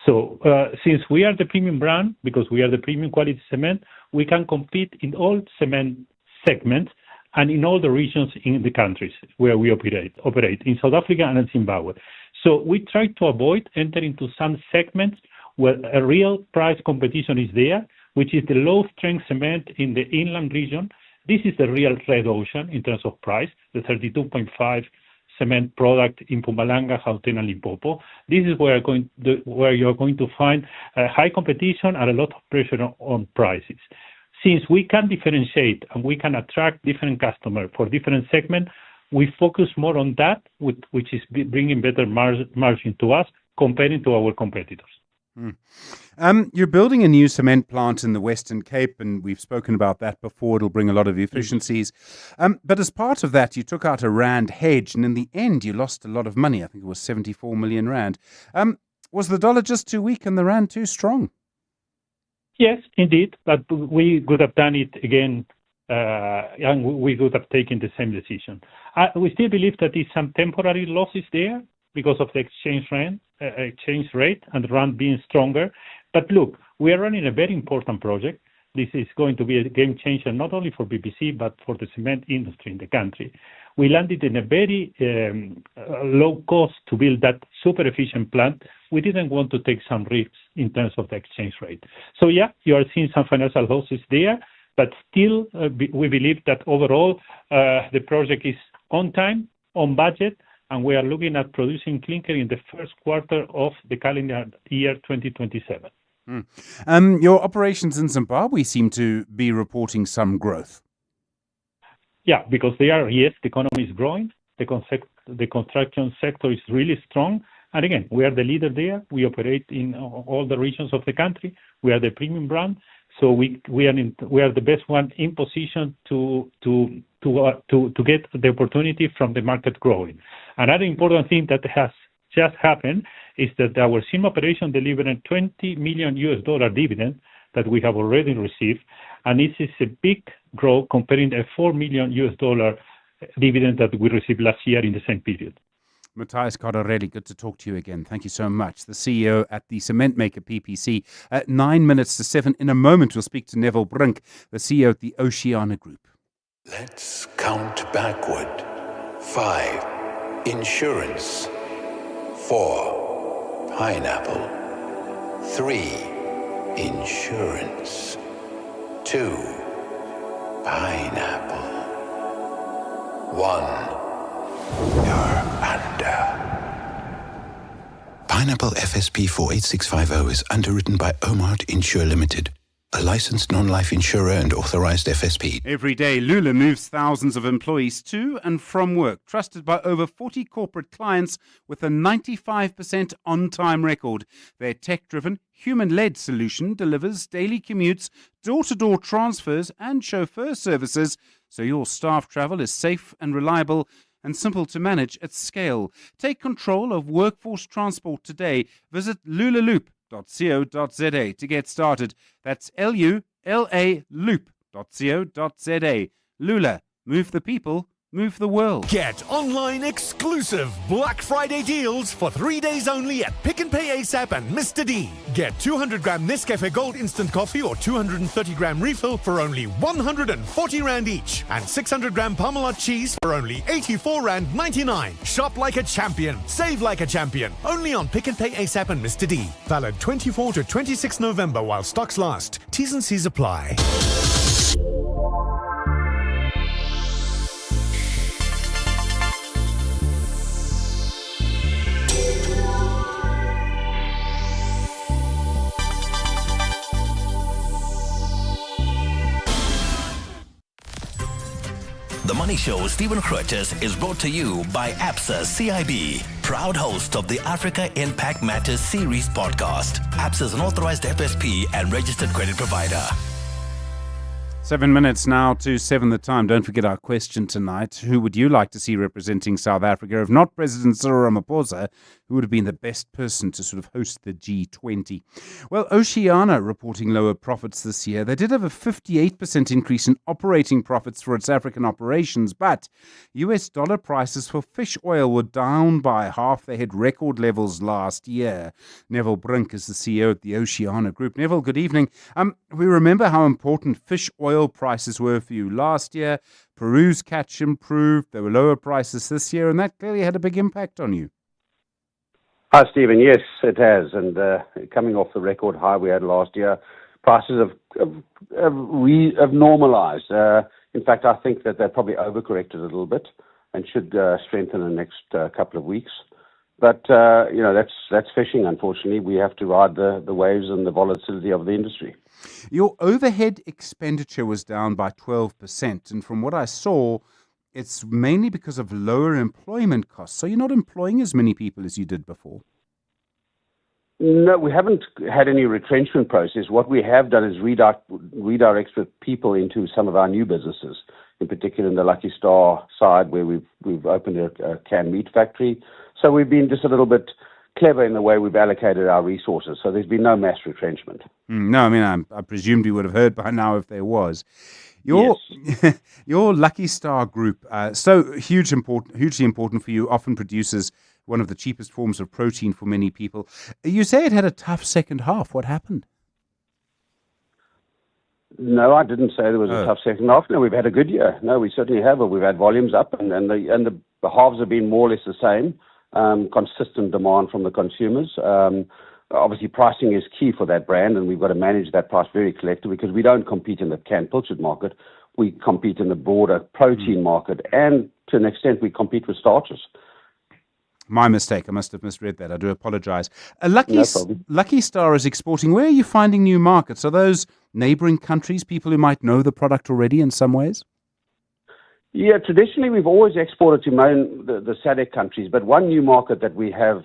So since we are the premium brand, because we are the premium quality cement, we can compete in all cement segments and in all the regions in the countries where we operate in South Africa and in Zimbabwe. So we try to avoid entering into some segments where a real price competition is there, which is the low strength cement in the inland region. This is the real red ocean in terms of price, the 32.5 cement product in Mpumalanga, Gauteng, and Limpopo. This is where you're going to find high competition and a lot of pressure on prices. Since we can differentiate and we can attract different customers for different segments, we focus more on that, which is bringing better margin to us comparing to our competitors. You're building a new cement plant in the Western Cape, and we've spoken about that before. It'll bring a lot of efficiencies. But as part of that, you took out a rand hedge, and in the end, you lost a lot of money. I think it was 74 million rand. Was the dollar just too weak and the rand too strong? Yes, indeed. But we could have done it again, and we could have taken the same decision. We still believe that there's some temporary losses there because of the exchange rate and the rand being stronger. But look, we are running a very important project. This is going to be a game changer, not only for BBC, but for the cement industry in the country. We landed in a very low cost to build that super efficient plant. We didn't want to take some risks in terms of the exchange rate. So yeah, you are seeing some financial losses there, but still we believe that overall the project is on time, on budget, and we are looking at producing clinker in the first quarter of the calendar year 2027. Your operations in Zimbabwe seem to be reporting some growth. Yeah, because the economy is growing. The construction sector is really strong. And again, we are the leader there. We operate in all the regions of the country. We are the premium brand. So we are the best one in position to get the opportunity from the market growing. Another important thing that has just happened is that our SIM operation delivered a $20 million dividend that we have already received, and this is a big growth comparing a $4 million dividend that we received last year in the same period. Matthias Cardarelli, good to talk to you again. Thank you so much. The CEO at the cement maker PPC. At 9 minutes to 7, in a moment, we'll speak to Neville Brink, the CEO at the Oceana Group. Let's count backward. 5, insurance. 4, pineapple. 3, insurance. 2, pineapple. 1, you're under. Pineapple FSP 48650 is underwritten by Omart Insure Limited, a licensed non-life insurer and authorized FSP. Every day, Lula moves thousands of employees to and from work, trusted by over 40 corporate clients with a 95% on-time record. Their tech-driven, human-led solution delivers daily commutes, door-to-door transfers, and chauffeur services, so your staff travel is safe and reliable and simple to manage at scale. Take control of workforce transport today. Visit lulaloop.co.za to get started. That's LULA loop.co.za. Lula, move the people, move the world. Get online exclusive Black Friday deals for 3 days only at Pick and Pay ASAP and Mr. D. Get 200 gram Nescafe Gold instant coffee or 230 gram refill for only 140 Rand each. And 600 gram Parmalat cheese for only 84 Rand 99. Shop like a champion. Save like a champion. Only on Pick and Pay ASAP and Mr. D. Valid 24 to 26 November while stocks last. T's and C's apply. The Money Show, Stephen Grootes, is brought to you by ABSA CIB, proud host of the Africa Impact Matters series podcast. ABSA is an authorized FSP and registered credit provider. 7 minutes now to 7 the time. Don't forget our question tonight. Who would you like to see representing South Africa? If not President Cyril Ramaphosa, who would have been the best person to sort of host the G20? Well, Oceania reporting lower profits this year. They did have a 58% increase in operating profits for its African operations, but US dollar prices for fish oil were down by half. They hit record levels last year. Neville Brink is the CEO at the Oceania Group. Neville, good evening. We remember how important fish oil prices were for you last year. Peru's catch improved. There were lower prices this year, and that clearly had a big impact on you. Hi, Stephen. Yes, it has. And coming off the record high we had last year, prices have normalized. In fact, I think that they probably overcorrected a little bit and should strengthen in the next couple of weeks. But, that's fishing, unfortunately. We have to ride the waves and the volatility of the industry. Your overhead expenditure was down by 12%. And from what I saw, it's mainly because of lower employment costs. So you're not employing as many people as you did before. No, we haven't had any retrenchment process. What we have done is redirect people into some of our new businesses, in particular in the Lucky Star side, where we've opened a canned meat factory. So we've been just a little bit clever in the way we've allocated our resources. So there's been no mass retrenchment. No, I mean, I presumed you would have heard by now if there was. Your Lucky Star Group, so hugely important for you, often produces one of the cheapest forms of protein for many people. You say it had a tough second half. What happened? No, I didn't say there was a tough second half. No, we've had a good year. No, we certainly have. We've had volumes up, and the halves have been more or less the same. Consistent demand from the consumers. Obviously, pricing is key for that brand, and we've got to manage that price very collectively because we don't compete in the canned pilchard market. We compete in the broader protein market, and to an extent, we compete with starches. My mistake. I must have misread that. I do apologize. Lucky Star is exporting. Where are you finding new markets? Are those neighboring countries, people who might know the product already in some ways? Yeah, traditionally we've always exported to the SADC countries, but one new market that we have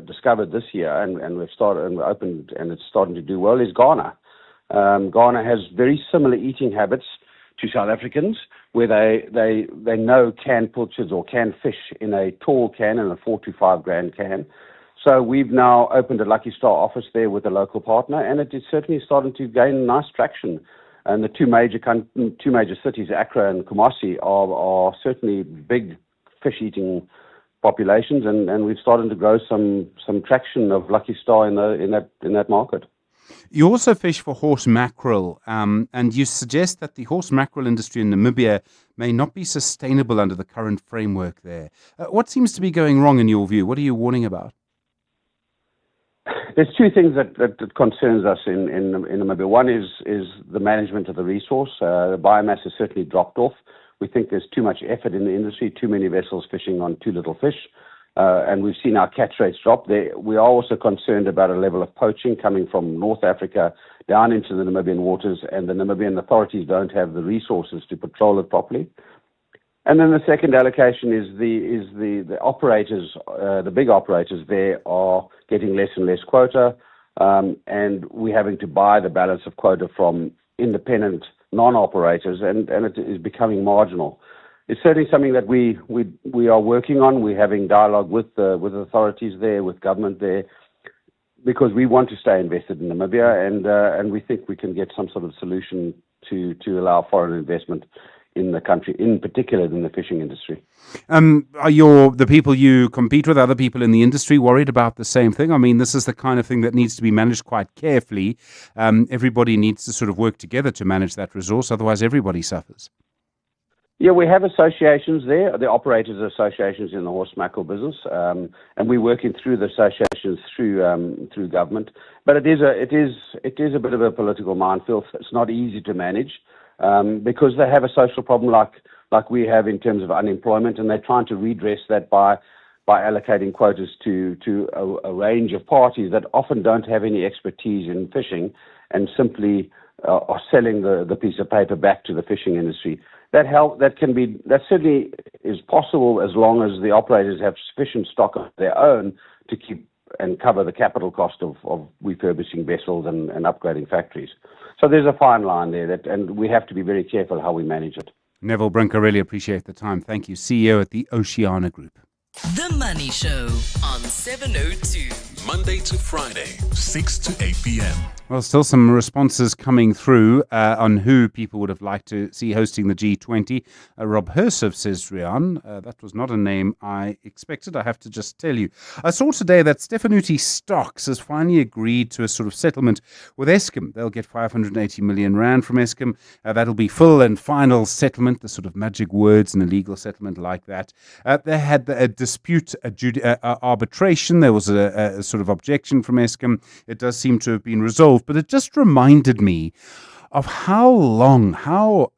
discovered this year and we've started and opened and it's starting to do well is Ghana. Ghana has very similar eating habits to South Africans, where they know canned pilchards or canned fish in a tall can and a 4 to 5 gram can. So we've now opened a Lucky Star office there with a local partner, and it is certainly starting to gain nice traction. And the two major cities, Accra and Kumasi, are certainly big fish-eating populations, and we've started to grow some traction of Lucky Star in that market. You also fish for horse mackerel, and you suggest that the horse mackerel industry in Namibia may not be sustainable under the current framework there. What seems to be going wrong in your view? What are you warning about? There's two things that concerns us in Namibia. One is the management of the resource. The biomass has certainly dropped off. We think there's too much effort in the industry, too many vessels fishing on too little fish, and we've seen our catch rates drop. We are also concerned about a level of poaching coming from North Africa down into the Namibian waters, and the Namibian authorities don't have the resources to patrol it properly. And then the second allocation is the operators, the big operators there are getting less and less quota, and we're having to buy the balance of quota from independent non-operators, and it is becoming marginal. It's certainly something that we are working on. We're having dialogue with the authorities there, with government there, because we want to stay invested in Namibia, and we think we can get some sort of solution to allow foreign investment in the country, in particular in the fishing industry. Are the people you compete with, other people in the industry, worried about the same thing? I mean, this is the kind of thing that needs to be managed quite carefully. Everybody needs to sort of work together to manage that resource, otherwise everybody suffers. Yeah, we have associations there, the operators associations in the horse mackerel business, and we're working through the associations through government. But it is a bit of a political minefield. It's not easy to manage because they have a social problem like we have in terms of unemployment, and they're trying to redress that by allocating quotas to a range of parties that often don't have any expertise in fishing and simply are selling the piece of paper back to the fishing industry. That certainly is possible as long as the operators have sufficient stock of their own to keep and cover the capital cost of refurbishing vessels and upgrading factories. So there's a fine line there, and we have to be very careful how we manage it. Neville Brinker, really appreciate the time. Thank you. CEO at the Oceana Group. The Money Show on 702. Monday to Friday, 6 to 8 p.m. Well, still some responses coming through on who people would have liked to see hosting the G20. Rob Hersov says, Rian, that was not a name I expected, I have to just tell you. I saw today that Stephen Grootes Stocks has finally agreed to a sort of settlement with Eskom. They'll get 580 million rand from Eskom. That'll be full and final settlement, the sort of magic words in a legal settlement like that. They had a dispute arbitration. There was a sort of objection from Eskom. It does seem to have been resolved. But it just reminded me of how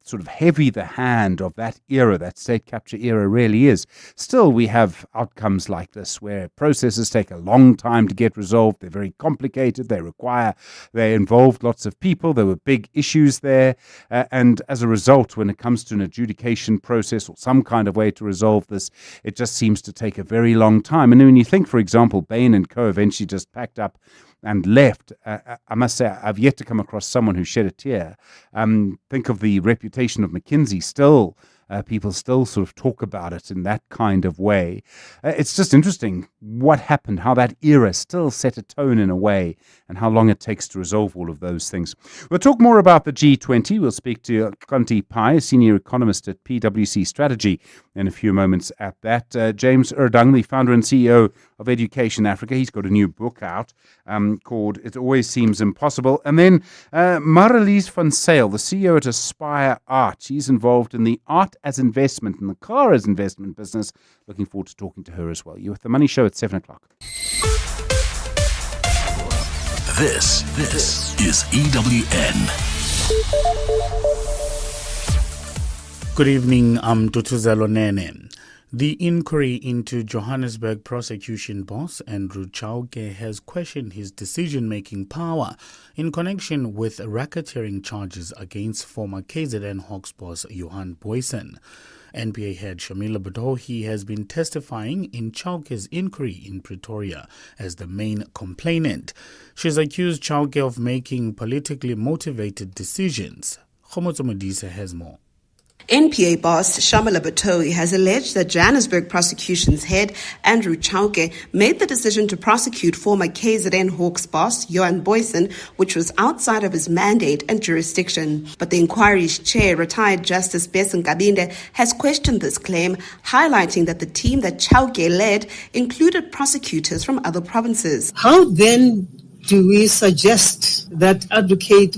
sort of heavy the hand of that era, that state capture era, really is. Still, we have outcomes like this where processes take a long time to get resolved. They're very complicated. They involved lots of people. There were big issues there. And as a result, when it comes to an adjudication process or some kind of way to resolve this, it just seems to take a very long time. And when you think, for example, Bain and Co. eventually just packed up and left, I must say, I've yet to come across someone who shed a tear. Think of the reputation of McKinsey. Still, people still sort of talk about it in that kind of way. It's just interesting what happened, how that era still set a tone in a way, and how long it takes to resolve all of those things. We'll talk more about the G20. We'll speak to Kanti Pai, senior economist at PwC Strategy, in a few moments at that. James Erdung, the founder and CEO of Education Africa. He's got a new book out called It Always Seems Impossible. And then Marlies van Sail, the CEO at Aspire Art. She's involved in the art as investment and the car as investment business. Looking forward to talking to her as well. You're with The Money Show at 7 o'clock. This is EWN. Good evening, I'm Dutuzelo Nene. The inquiry into Johannesburg prosecution boss Andrew Chauke has questioned his decision-making power in connection with racketeering charges against former KZN Hawks boss Johan Boysen. NPA head Shamila Badohi has been testifying in Chauke's inquiry in Pretoria as the main complainant. She's accused Chauke of making politically motivated decisions. Khomotso Modise has more. NPA boss Shamila Badohi has alleged that Johannesburg prosecution's head, Andrew Chauke, made the decision to prosecute former KZN Hawks boss, Johan Boysen, which was outside of his mandate and jurisdiction. But the inquiry's chair, retired Justice Beson Kabinde, has questioned this claim, highlighting that the team that Chauke led included prosecutors from other provinces. How then do we suggest that Advocate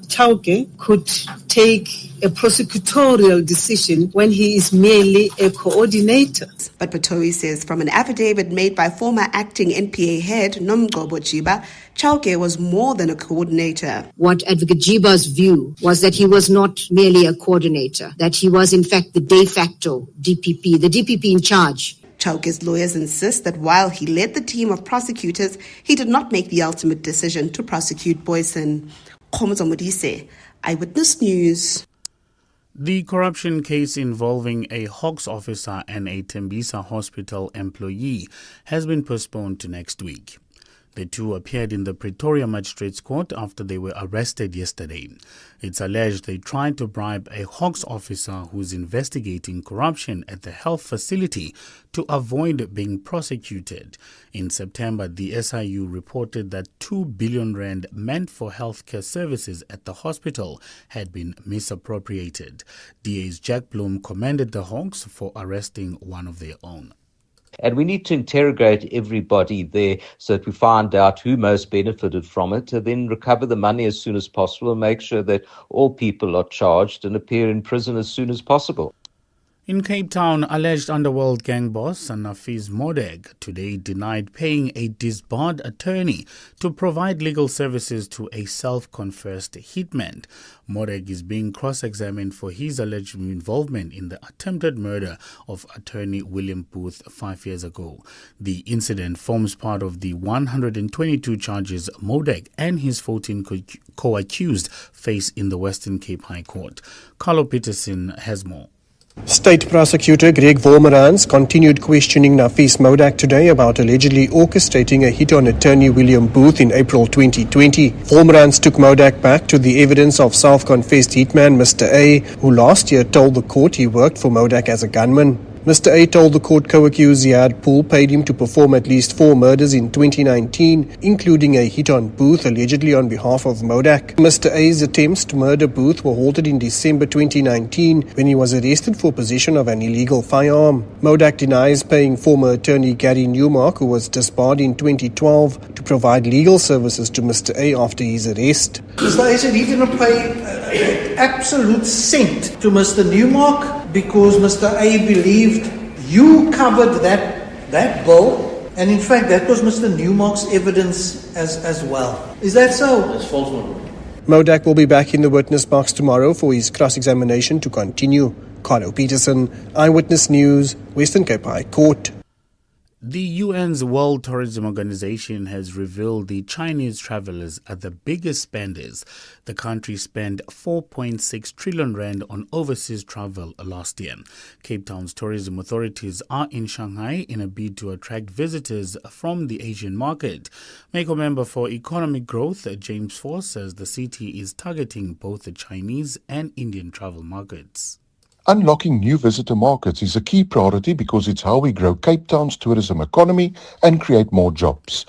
Chauke could take a prosecutorial decision when he is merely a coordinator? But Badohi says from an affidavit made by former acting NPA head Nomgcobo Jiba, Chauke was more than a coordinator. What Advocate Jiba's view was that he was not merely a coordinator, that he was in fact the de facto DPP, the DPP in charge. Chauke's lawyers insist that while he led the team of prosecutors, he did not make the ultimate decision to prosecute Boysen. Khomotso Modise, Eyewitness News. The corruption case involving a Hawks officer and a Tembisa hospital employee has been postponed to next week. The two appeared in the Pretoria Magistrates Court after they were arrested yesterday. It's alleged they tried to bribe a Hawks officer who's investigating corruption at the health facility to avoid being prosecuted. In September, the SIU reported that 2 billion rand meant for healthcare services at the hospital had been misappropriated. DA's Jack Bloom commended the Hawks for arresting one of their own. And we need to interrogate everybody there so that we find out who most benefited from it, and then recover the money as soon as possible and make sure that all people are charged and appear in prison as soon as possible. In Cape Town, alleged underworld gang boss Nafis Modeg today denied paying a disbarred attorney to provide legal services to a self-confessed hitman. Modeg is being cross-examined for his alleged involvement in the attempted murder of attorney William Booth 5 years ago. The incident forms part of the 122 charges Modeg and his 14 co-accused face in the Western Cape High Court. Carlo Peterson has more. State Prosecutor Greg Vormerans continued questioning Nafis Modak today about allegedly orchestrating a hit on attorney William Booth in April 2020. Vormerans took Modak back to the evidence of self-confessed hitman Mr. A, who last year told the court he worked for Modak as a gunman. Mr. A told the court co-accused Ziad Pool paid him to perform at least 4 murders in 2019, including a hit on Booth allegedly on behalf of Modak. Mr. A's attempts to murder Booth were halted in December 2019 when he was arrested for possession of an illegal firearm. Modak denies paying former attorney Gary Newmark, who was disbarred in 2012, to provide legal services to Mr. A after his arrest. Mr. A said he didn't pay an absolute cent to Mr. Newmark because Mr. A believed you covered that bill, and in fact that was Mr. Newmark's evidence as well. Is that so? That's false. Modak will be back in the witness box tomorrow for his cross-examination to continue. Carlo Peterson, Eyewitness News, Western Cape High Court. The UN's World Tourism Organization has revealed the Chinese travelers are the biggest spenders. The country spent 4.6 trillion rand on overseas travel last year. Cape Town's tourism authorities are in Shanghai in a bid to attract visitors from the Asian market. MACO member for economic growth, James Force, says the city is targeting both the Chinese and Indian travel markets. Unlocking new visitor markets is a key priority because it's how we grow Cape Town's tourism economy and create more jobs.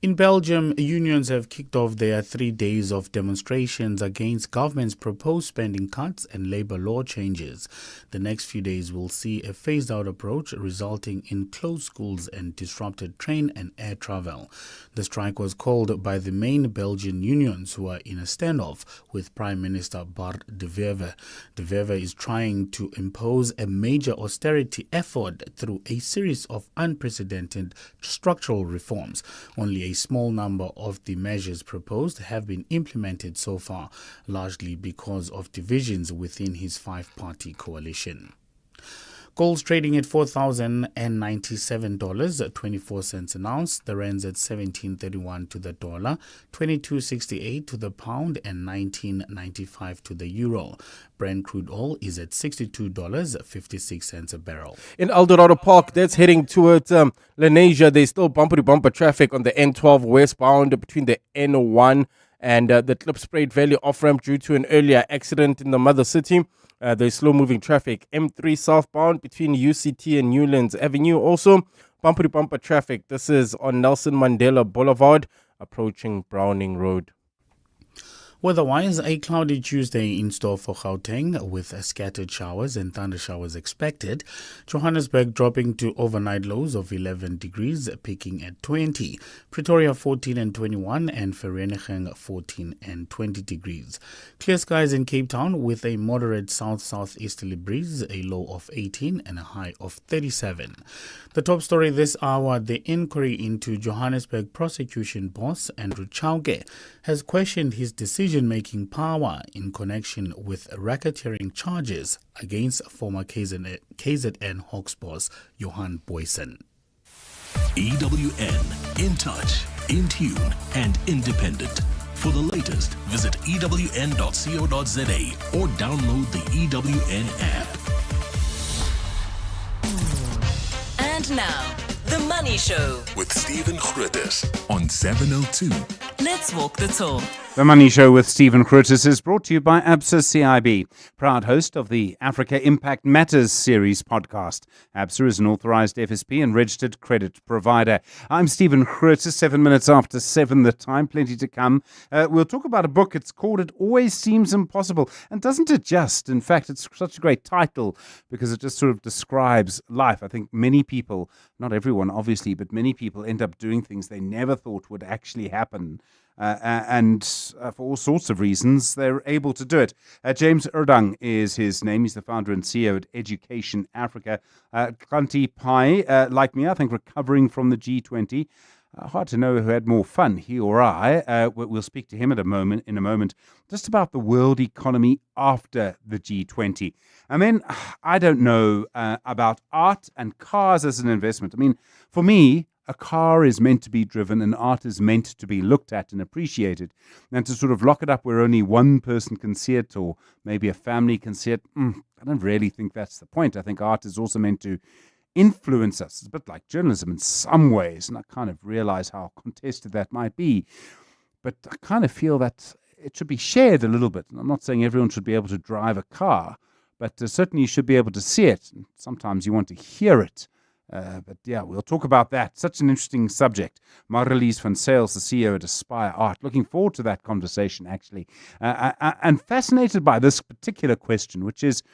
In Belgium, unions have kicked off their 3 days of demonstrations against government's proposed spending cuts and labour law changes. The next few days will see a phased-out approach resulting in closed schools and disrupted train and air travel. The strike was called by the main Belgian unions who are in a standoff with Prime Minister Bart de Wever. De Wever is trying to impose a major austerity effort through a series of unprecedented structural reforms. Only a small number of the measures proposed have been implemented so far, largely because of divisions within his five-party coalition. Gold's trading at $4,097.24 an ounce. The rand's at 17.31 to the dollar, 22.68 to the pound, and 19.95 to the euro. Brent crude oil is at $62.56 a barrel. In Eldorado Park, that's heading towards Lenasia. There's still bumper-to-bumper traffic on the N12 westbound between the N1 and the Klipspruit Valley off-ramp due to an earlier accident in the mother city. There's slow-moving traffic. M3 southbound between UCT and Newlands Avenue. Also, bumper-to-bumper traffic. This is on Nelson Mandela Boulevard, approaching Browning Road. Weather-wise, a cloudy Tuesday in store for Gauteng with scattered showers and thunder showers expected. Johannesburg dropping to overnight lows of 11 degrees, peaking at 20. Pretoria 14 and 21 and Vereeniging 14 and 20 degrees. Clear skies in Cape Town with a moderate south-southeasterly breeze, a low of 18 and a high of 37. The top story this hour, the inquiry into Johannesburg prosecution boss Andrew Chauke has questioned his decision-making power in connection with racketeering charges against former KZN Hawks boss Johan Boysen. EWN, in touch, in tune, and independent. For the latest, visit ewn.co.za or download the EWN app. And now, The Money Show with Stephen Grootes on 702. Let's walk the talk. The Money Show with Stephen Grootes is brought to you by ABSA CIB, proud host of the Africa Impact Matters series podcast. ABSA is an authorized FSP and registered credit provider. I'm Stephen Grootes, 7 minutes after 7 the time, plenty to come. We'll talk about a book. It's called It Always Seems Impossible. And doesn't it just? In fact, it's such a great title because it just sort of describes life. I think many people, not everyone obviously, but many people end up doing things they never thought would actually happen. And for all sorts of reasons, they're able to do it. James Erdang is his name. He's the founder and CEO at Education Africa. Kanti Pai, like me, I think recovering from the G20. Hard to know who had more fun, he or I. We'll speak to him in a moment, just about the world economy after the G20. And then, I don't know about art and cars as an investment. I mean, for me, a car is meant to be driven and art is meant to be looked at and appreciated. And to sort of lock it up where only one person can see it or maybe a family can see it, I don't really think that's the point. I think art is also meant to influence us. It's a bit like journalism in some ways, and I kind of realize how contested that might be. But I kind of feel that it should be shared a little bit. And I'm not saying everyone should be able to drive a car, but certainly you should be able to see it. And sometimes you want to hear it. But yeah, we'll talk about that. Such an interesting subject. Marlies van Sales, the CEO at Aspire Art. Looking forward to that conversation, actually. And fascinated by this particular question, which is,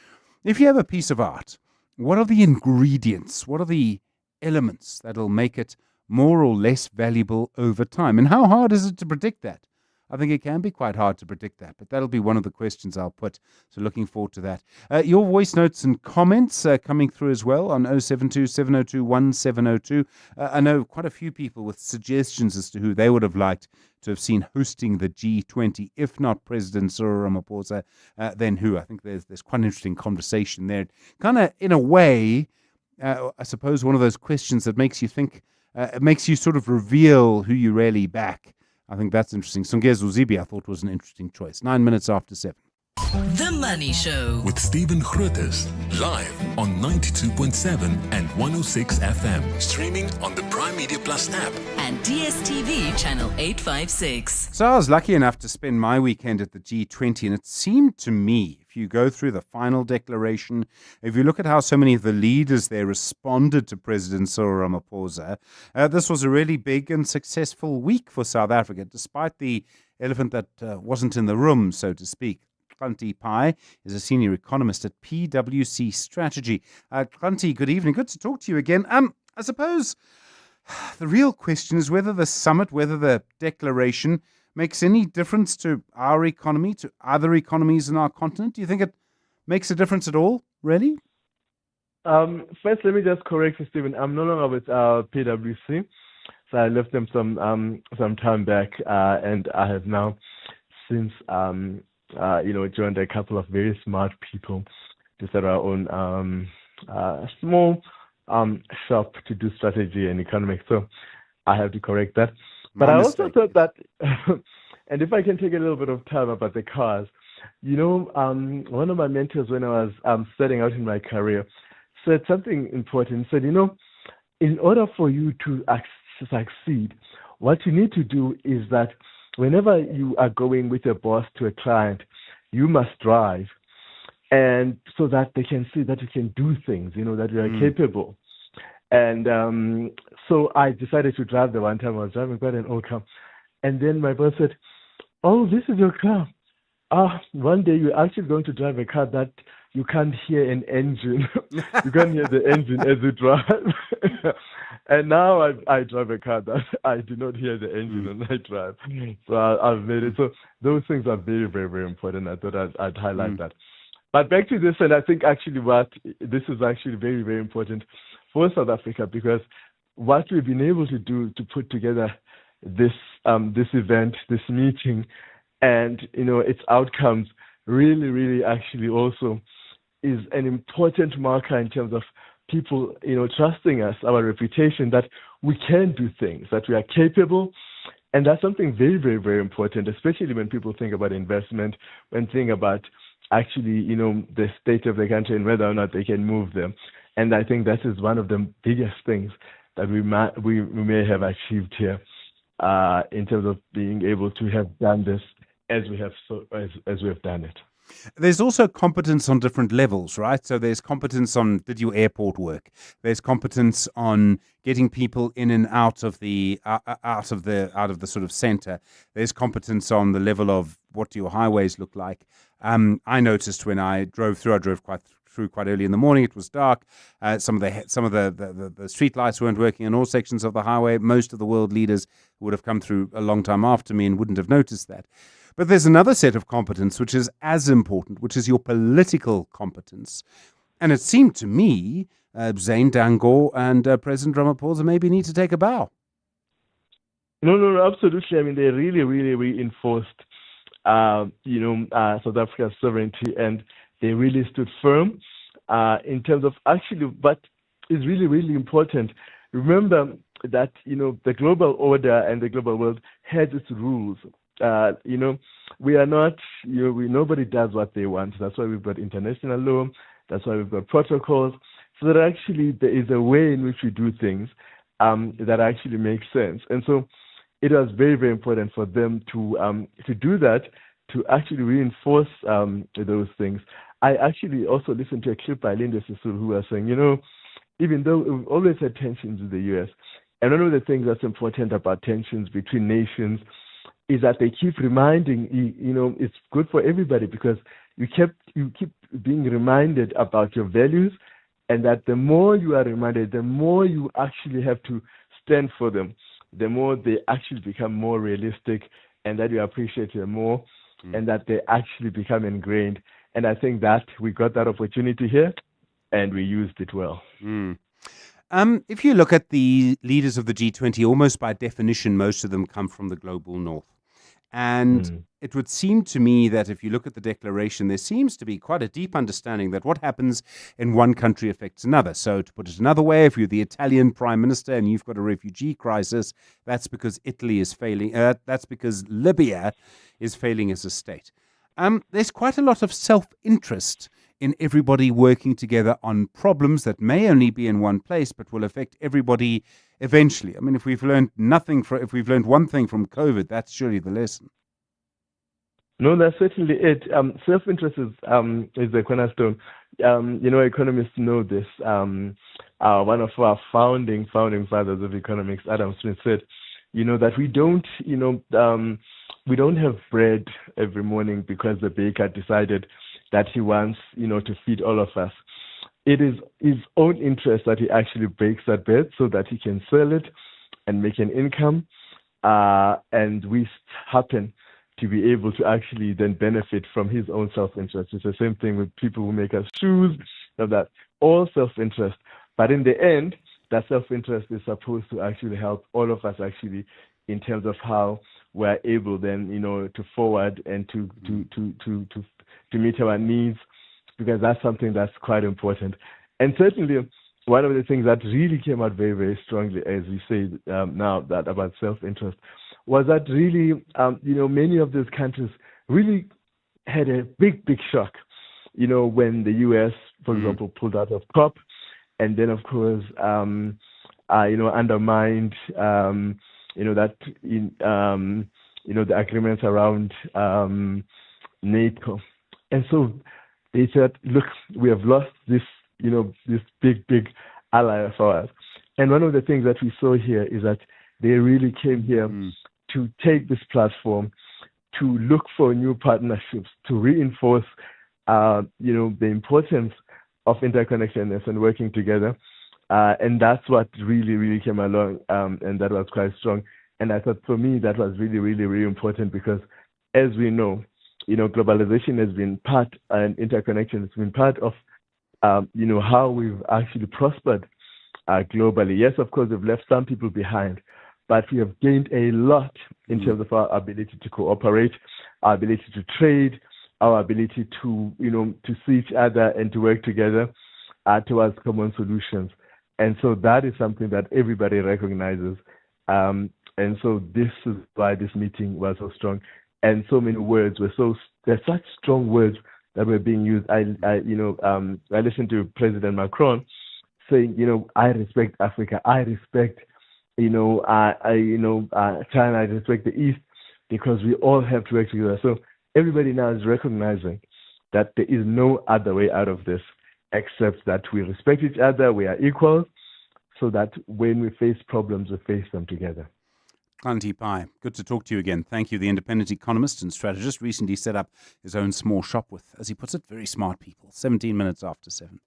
if you have a piece of art, what are the ingredients? What are the elements that'll make it more or less valuable over time? And how hard is it to predict that? I think it can be quite hard to predict that, but that'll be one of the questions I'll put. So looking forward to that. Your voice notes and comments coming through as well on 072 702 1702. I know quite a few people with suggestions as to who they would have liked to have seen hosting the G20. If not President Cyril Ramaphosa, then who? I think there's quite an interesting conversation there. Kind of, in a way, I suppose one of those questions that makes you think, it makes you sort of reveal who you really back. I think that's interesting. Songezo Zibi, I thought, was an interesting choice. 9 minutes after 7. The Money Show with Stephen Grootes, live on 92.7 and 106 FM. Streaming on the Prime Media Plus app. and DSTV channel 856. So I was lucky enough to spend my weekend at the G20, and it seemed to me, if you go through the final declaration, if you look at how so many of the leaders there responded to President Cyril Ramaphosa, this was a really big and successful week for South Africa, despite the elephant that wasn't in the room, so to speak. Kanti Pai is a senior economist at PwC Strategy. Kanti, good evening. Good to talk to you again. I suppose the real question is whether the summit, whether the declaration makes any difference to our economy, to other economies in our continent. Do you think it makes a difference at all, really? First, let me just correct you, Stephen. I'm no longer with PwC. So I left them some time back, and I have now since joined a couple of very smart people to set our own small shop to do strategy and economics. So I have to correct that. But I also thought that, and if I can take a little bit of time about the cars, one of my mentors when I was starting out in my career said something important. Said, in order for you to succeed, what you need to do is that whenever you are going with a boss to a client, you must drive, and so that they can see that you can do things, that you are capable. And so I decided to drive the one time. I was driving quite an old car. And then my boss said, "Oh, this is your car. One day you're actually going to drive a car that you can't hear an engine. You can't hear the engine as you drive." And now I drive a car that I do not hear the engine when I drive. So I've made it. So those things are very, very, very important. I thought I'd highlight that. But back to this, and I think actually this is actually very, very important for South Africa, because what we've been able to do to put together this event, this meeting, and its outcomes really, really actually also is an important marker in terms of people, trusting us, our reputation, that we can do things, that we are capable. And that's something very, very, very important, especially when people think about investment, when think about actually, the state of the country and whether or not they can move them. And I think that is one of the biggest things that we may have achieved here in terms of being able to have done this as we have done it. There's also competence on different levels, right? So there's competence on, did your airport work? There's competence on getting people in and out of the sort of center. There's competence on the level of what do your highways look like. I noticed when I drove quite early in the morning. It was dark. Some of the street lights weren't working in all sections of the highway. Most of the world leaders would have come through a long time after me and wouldn't have noticed that. But there's another set of competence which is as important, which is your political competence. And it seemed to me Zane Dangor and President Ramaphosa maybe need to take a bow. No, absolutely. I mean, they really, really reinforced, South Africa's sovereignty, and they really stood firm in terms of actually what is really, really important. Remember that, the global order and the global world has its rules. We are not, nobody does what they want. That's why we've got international law. That's why we've got protocols. So that actually there is a way in which we do things that actually makes sense. And so it was very, very important for them to do that, to actually reinforce those things. I actually also listened to a clip by Linda Sisulu who was saying, even though we've always had tensions with the U.S., and one of the things that's important about tensions between nations is that they keep reminding, it's good for everybody because you keep being reminded about your values, and that the more you are reminded, the more you actually have to stand for them, the more they actually become more realistic, and that you appreciate them more, and that they actually become ingrained. And I think that we got that opportunity here, and we used it well. If you look at the leaders of the G20, almost by definition, most of them come from the global north. And it would seem to me that if you look at the declaration, there seems to be quite a deep understanding that what happens in one country affects another. So to put it another way, if you're the Italian prime minister and you've got a refugee crisis, that's because Italy is failing. That's because Libya is failing as a state. There's quite a lot of self-interest in everybody working together on problems that may only be in one place, but will affect everybody eventually. I mean, if we've learned one thing from COVID, that's surely the lesson. No, that's certainly it. Self-interest is the cornerstone. Economists know this. One of our founding fathers of economics, Adam Smith, said, that we don't have bread every morning because the baker decided that he wants, to feed all of us. It is his own interest that he actually bakes that bread so that he can sell it and make an income. And we happen to be able to actually then benefit from his own self-interest. It's the same thing with people who make us shoes, that all self-interest. But in the end, that self-interest is supposed to actually help all of us actually in terms of how we're able then, to forward and to meet our needs, because that's something that's quite important. And certainly, one of the things that really came out very, very strongly, as we say now, that about self-interest, was that really, many of those countries really had a big, big shock, when the U.S., for example, pulled out of COP, and then, of course, undermined, the agreements around NATO. And so they said, look, we have lost this, this big, big ally of ours. And one of the things that we saw here is that they really came here to take this platform, to look for new partnerships, to reinforce, the importance of interconnectedness and working together. And that's what really, really came along, and that was quite strong. And I thought for me that was really, really, really important because, as we know, globalization has been part, and interconnection has been part of, how we've actually prospered globally. Yes, of course, we've left some people behind, but we have gained a lot in terms of our ability to cooperate, our ability to trade, our ability to, to see each other and to work together towards common solutions. And so that is something that everybody recognizes. And so this is why this meeting was so strong. And so many words there's such strong words that were being used. I listened to President Macron saying, I respect Africa, I respect, China, I respect the East, because we all have to work together. So everybody now is recognizing that there is no other way out of this except that we respect each other, we are equal, so that when we face problems, we face them together. Kanti Pai, good to talk to you again. Thank you. The independent economist and strategist recently set up his own small shop with, as he puts it, very smart people. 17 minutes after 7.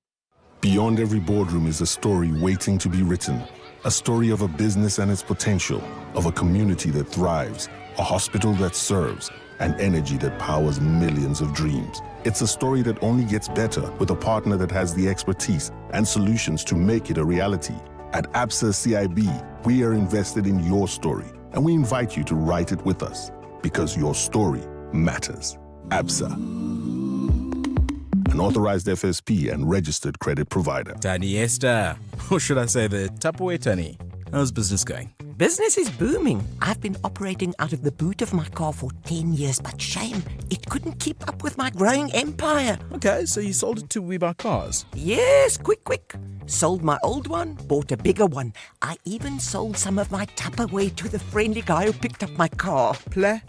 Beyond every boardroom is a story waiting to be written. A story of a business and its potential, of a community that thrives, a hospital that serves, and energy that powers millions of dreams. It's a story that only gets better with a partner that has the expertise and solutions to make it a reality. At ABSA CIB, we are invested in your story, and we invite you to write it with us, because your story matters. ABSA, an authorized FSP and registered credit provider. Tani Esther, or should I say the Tupperware Tani? How's business going? Business is booming. I've been operating out of the boot of my car for 10 years, but shame, it couldn't keep up with my growing empire. Okay, so you sold it to We Buy Cars? Yes, quick. Sold my old one, bought a bigger one. I even sold some of my Tupperware to the friendly guy who picked up my car.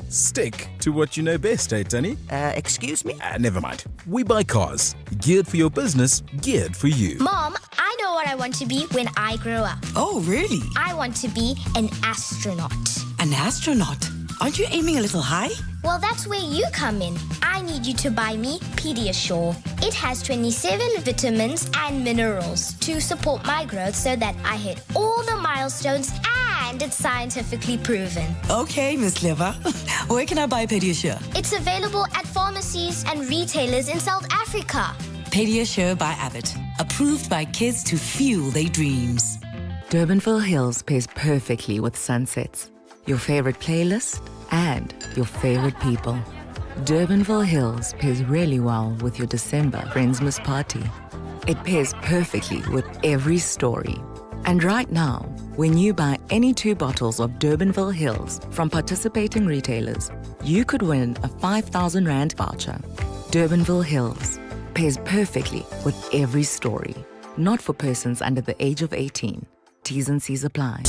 Stick to what you know best, eh, Tani? Excuse me? Never mind. We Buy Cars. Geared for your business, geared for you. Mom, I know what I want to be when I grow up. Oh, really? I want to be an astronaut. An astronaut? Aren't you aiming a little high? Well, that's where you come in. I need you to buy me Pediasure. It has 27 vitamins and minerals to support my growth so that I hit all the milestones, and it's scientifically proven. Okay, Miss Liver. Where can I buy Pediasure? It's available at pharmacies and retailers in South Africa. Pediasure by Abbott. Approved by kids to fuel their dreams. Durbanville Hills pairs perfectly with sunsets, your favorite playlist, and your favorite people. Durbanville Hills pairs really well with your December Friendsmas party. It pairs perfectly with every story. And right now, when you buy any 2 bottles of Durbanville Hills from participating retailers, you could win a 5,000 Rand voucher. Durbanville Hills pairs perfectly with every story. Not for persons under the age of 18. T's and C's apply.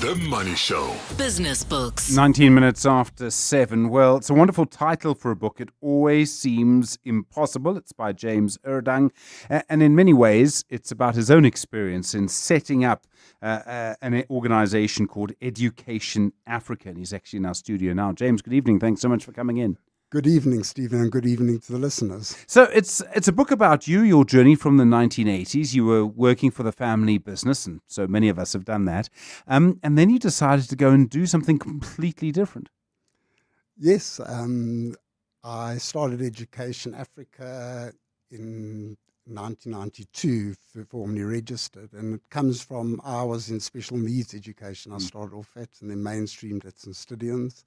The Money Show. Business books. 19 minutes after 7. Well, it's a wonderful title for a book. It always seems impossible. It's by James Erdang. And in many ways, it's about his own experience in setting up an organization called Education Africa. And he's actually in our studio now. James, good evening. Thanks so much for coming in. Good evening, Stephen, and good evening to the listeners. So it's a book about you, your journey from the 1980s. You were working for the family business, and so many of us have done that. And then you decided to go and do something completely different. Yes, I started Education Africa in 1992, formally registered, and it comes from, I was in special needs education. I started off at, and then mainstreamed at St. Stidion's.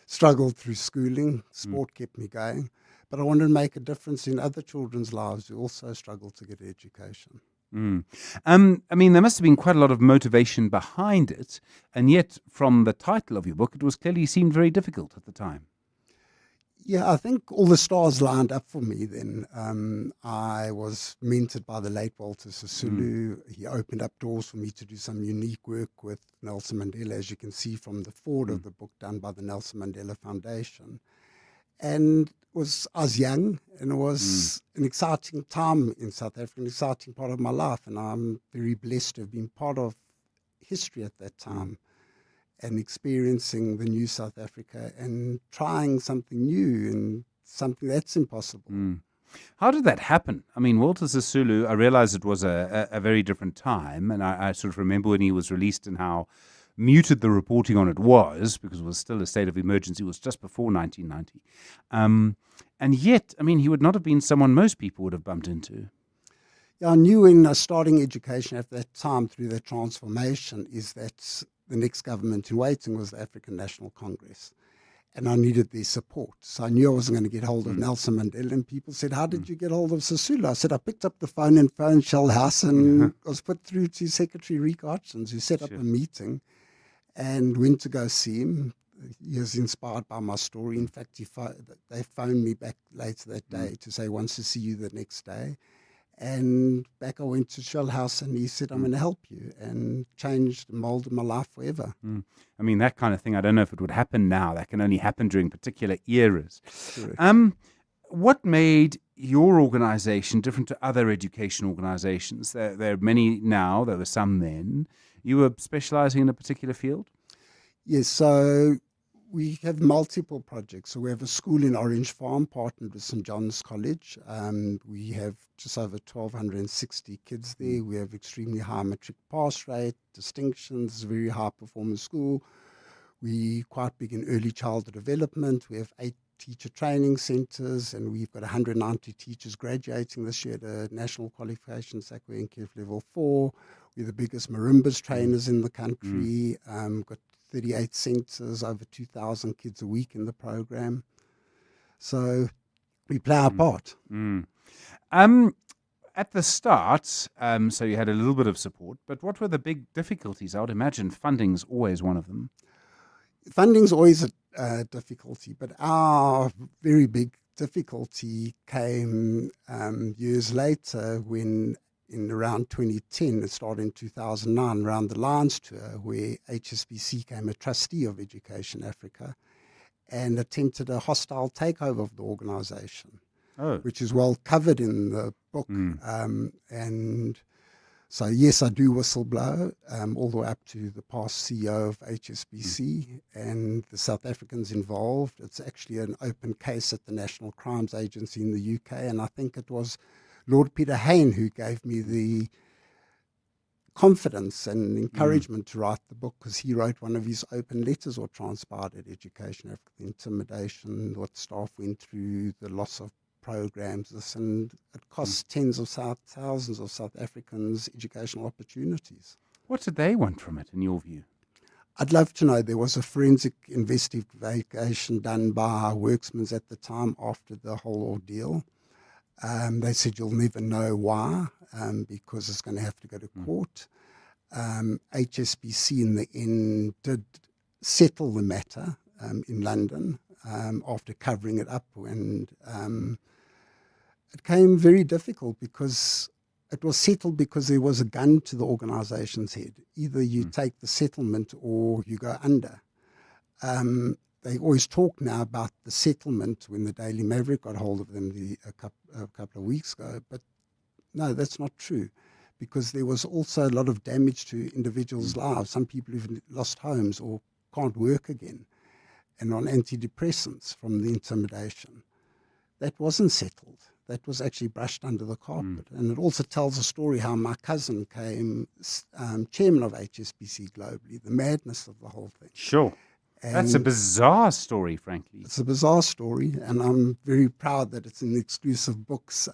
Struggled through schooling, sport kept me going, but I wanted to make a difference in other children's lives who also struggled to get education. I mean, there must have been quite a lot of motivation behind it, and yet from the title of your book, it was clearly seemed very difficult at the time. Yeah, I think all the stars lined up for me then. I was mentored by the late Walter Sisulu. He opened up doors for me to do some unique work with Nelson Mandela, as you can see from the forward of the book done by the Nelson Mandela Foundation. And I was young, and it was an exciting time in South Africa, an exciting part of my life, and I'm very blessed to have been part of history at that time. And experiencing the new South Africa and trying something new and something that's impossible. How did that happen? I mean, Walter Sisulu, I realize it was a very different time, and I sort of remember when he was released and how muted the reporting on it was, because it was still a state of emergency. It was just before 1990. And yet, I mean, he would not have been someone most people would have bumped into. Yeah, I knew in starting education at that time through the transformation is that the next government in waiting was the African National Congress, and I needed their support. So I knew I wasn't going to get hold of Nelson Mandela, and people said, how did you get hold of Sisulu? I said, I picked up the phone in Shell House and was put through to Secretary Rick Hutchins, who set up a meeting and went to go see him. he was inspired by my story. In fact, they phoned me back later that day to say, wants to see you the next day. And back I went to Shell House, and he said, I'm going to help you, and changed and molded my life forever. I mean, that kind of thing, I don't know if it would happen now. That can only happen during particular eras. Correct. What made your organization different to other education organizations? There are many now, there were some then. You were specializing in a particular field? Yes, so we have multiple projects. So we have a school in Orange Farm partnered with St. John's College. We have just over 1,260 kids there. We have extremely high matric pass rate, distinctions, very high performance school. We're quite big in early childhood development. We have 8 teacher training centres, and we've got 190 teachers graduating this year at a national qualification, Sakwe NKF level 4. We're the biggest marimbas trainers in the country. Got 38 centres, over 2,000 kids a week in the program. So we play our part. At the start, so you had a little bit of support, but what were the big difficulties? I would imagine funding's always one of them. Funding's always a difficulty, but our very big difficulty came years later when, in around 2010, it started in 2009, around the Lions Tour, where HSBC came a trustee of Education Africa and attempted a hostile takeover of the organisation, which is well covered in the book. And so, yes, I do whistleblow all the way up to the past CEO of HSBC and the South Africans involved. It's actually an open case at the National Crimes Agency in the UK, and I think it was Lord Peter Hain who gave me the confidence and encouragement to write the book, because he wrote one of his open letters what transpired at Education Africa, the intimidation, what staff went through, the loss of programs, and it costs tens of thousands of South Africans educational opportunities. What did they want from it, in your view? I'd love to know. There was a forensic investigation done by Worksmans at the time after the whole ordeal. They said you'll never know why, because it's going to have to go to court. HSBC in the end did settle the matter in London after covering it up, and it came very difficult because it was settled because there was a gun to the organisation's head. Either you take the settlement or you go under. They always talk now about the settlement when the Daily Maverick got hold of them a couple of weeks ago, but no, that's not true, because there was also a lot of damage to individuals' lives. Some people who've lost homes or can't work again and on antidepressants from the intimidation. That wasn't settled. That was actually brushed under the carpet. And it also tells a story how my cousin came chairman of HSBC globally, the madness of the whole thing. Sure. And that's a bizarre story, frankly. It's a bizarre story, and I'm very proud that it's in the exclusive books.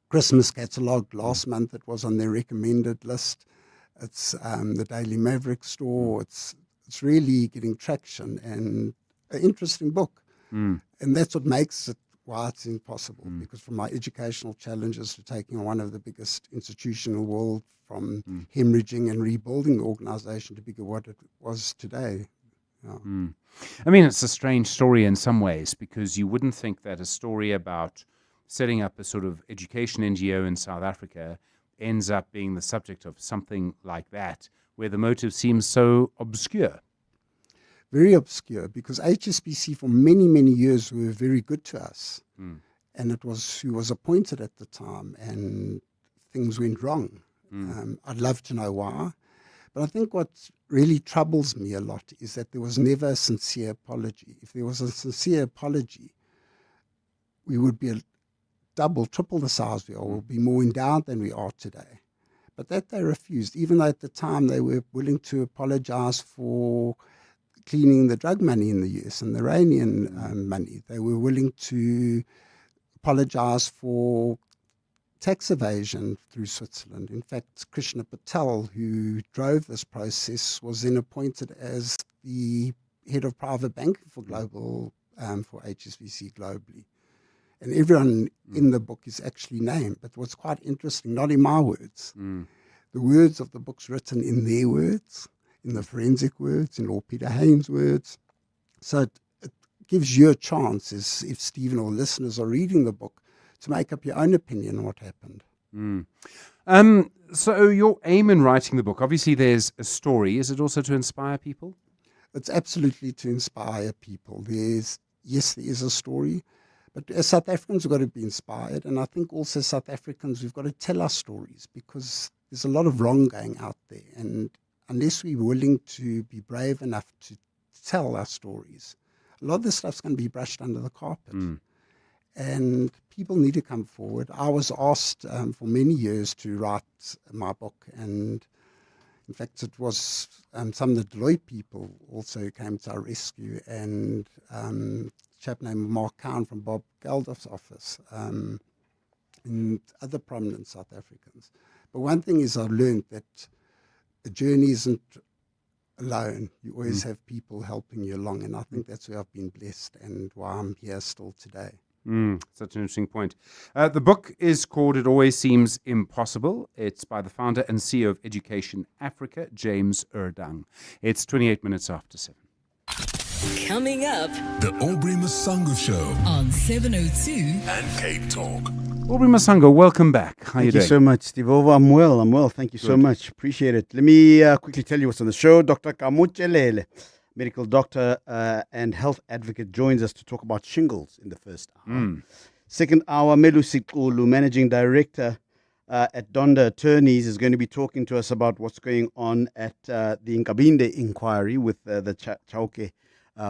Christmas catalogue last month, it was on their recommended list. It's the Daily Maverick store. It's really getting traction, and an interesting book. And that's what makes it why it's impossible, because from my educational challenges to taking on one of the biggest institutions in the world, from hemorrhaging and rebuilding the organisation to bigger what it was today. I mean, it's a strange story in some ways, because you wouldn't think that a story about setting up a sort of education NGO in South Africa ends up being the subject of something like that, where the motive seems so obscure. Very obscure, because HSBC for many, many years were very good to us. And it was who was appointed at the time, and things went wrong. I'd love to know why. But I think what really troubles me a lot is that there was never a sincere apology. If there was a sincere apology, we would be double, triple the size we are. We'll be more endowed than we are today. But that they refused, even though at the time they were willing to apologize for cleaning the drug money in the US and the Iranian money. They were willing to apologize for tax evasion through Switzerland. In fact, Krishna Patel, who drove this process, was then appointed as the head of private banking for global, for HSBC globally. And everyone in the book is actually named. But what's quite interesting, not in my words, the words of the book's written in their words, in the forensic words, in Lord Peter Hain's words, So it gives you a chance, if Stephen or listeners are reading the book, to make up your own opinion on what happened. So your aim in writing the book, obviously there's a story. Is it also to inspire people? It's absolutely to inspire people. There is a story, but as South Africans, we've got to be inspired. And I think also South Africans, we've got to tell our stories, because there's a lot of wrong going out there. And unless we're willing to be brave enough to tell our stories, a lot of this stuff's going to be brushed under the carpet. And people need to come forward. I was asked for many years to write my book, and in fact it was some of the Deloitte people also came to our rescue, and a chap named Mark Cowan from Bob Geldof's office, and other prominent South Africans. But one thing is, I've learned that the journey isn't alone. You always have people helping you along, and I think that's where I've been blessed and why I'm here still today. Such an interesting point. The book is called It Always Seems Impossible. It's by the founder and CEO of Education Africa, James Erdang. It's 28 minutes after 7. Coming up, The Aubrey Masango Show on 702 and Cape Talk. Aubrey Masango, welcome back. How are you doing? Thank you so much, Steve. I'm well. Thank you so much. Appreciate it. Let me quickly tell you what's on the show. Dr. Kamuchelele, medical doctor and health advocate, joins us to talk about shingles in the first hour. Second hour, Melu Sikulu, managing director at Donda Attorneys, is going to be talking to us about what's going on at the Nkabinde inquiry with the Chauke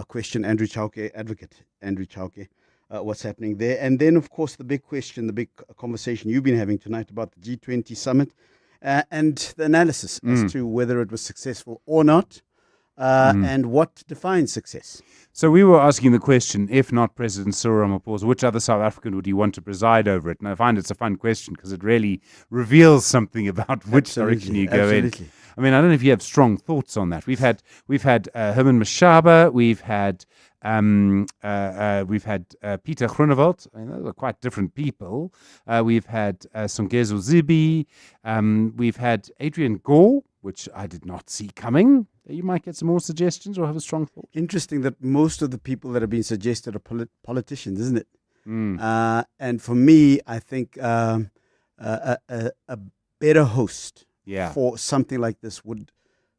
question, Andrew Chauke, advocate Andrew Chauke, what's happening there. And then, of course, the big question, the big conversation you've been having tonight about the G20 summit and the analysis as to whether it was successful or not. And what defines success? So we were asking the question, if not President Cyril Ramaphosa, which other South African would you want to preside over it? And I find it's a fun question because it really reveals something about which direction you go in. I mean, I don't know if you have strong thoughts on that. We've had Herman Mashaba, we've had Peter Groenewald. I mean, those are quite different people. We've had Songezo Zibi. We've had Adrian Gore, which I did not see coming. You might get some more suggestions or have a strong thought. Interesting that most of the people that have been suggested are politicians, isn't it? And for me, I think a better host for something like this would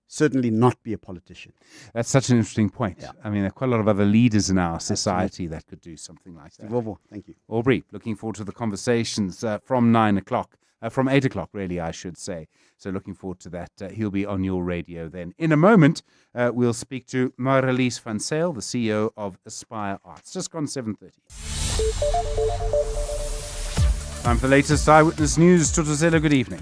certainly not be a politician. That's such an interesting point. Yeah. I mean, there are quite a lot of other leaders in our society that could do something like that. Thank you. Aubrey, looking forward to the conversations from 9 o'clock. From 8 o'clock, really, I should say. So looking forward to that. He'll be on your radio then. In a moment, we'll speak to Marlies van Zyl, the CEO of Aspire Arts. Just gone 7:30. Time for the latest Eyewitness News. Tutuzela, good evening.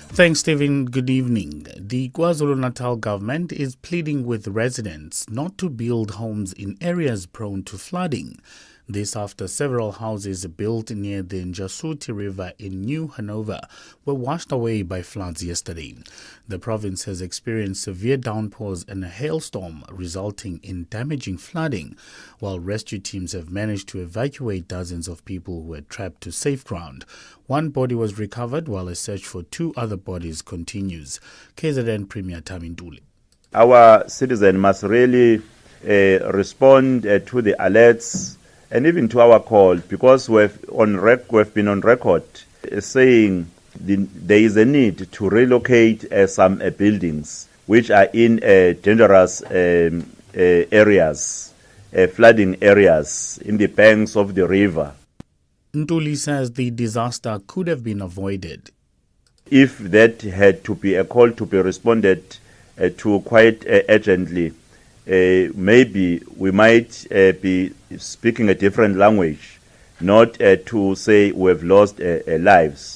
Thanks, Stephen. Good evening. The KwaZulu-Natal government is pleading with residents not to build homes in areas prone to flooding. This after several houses built near the Njasuti River in New Hanover were washed away by floods yesterday. The province has experienced severe downpours and a hailstorm resulting in damaging flooding, while rescue teams have managed to evacuate dozens of people who were trapped to safe ground. One body was recovered while a search for two other bodies continues. KZN Premier Taminduli. Our citizens must really respond to the alerts and even to our call, because we've been on record saying there is a need to relocate some buildings which are in dangerous areas, flooding areas in the banks of the river. Ntuli says the disaster could have been avoided. If that had to be a call to be responded to quite urgently, maybe we might be speaking a different language, not to say we've lost lives.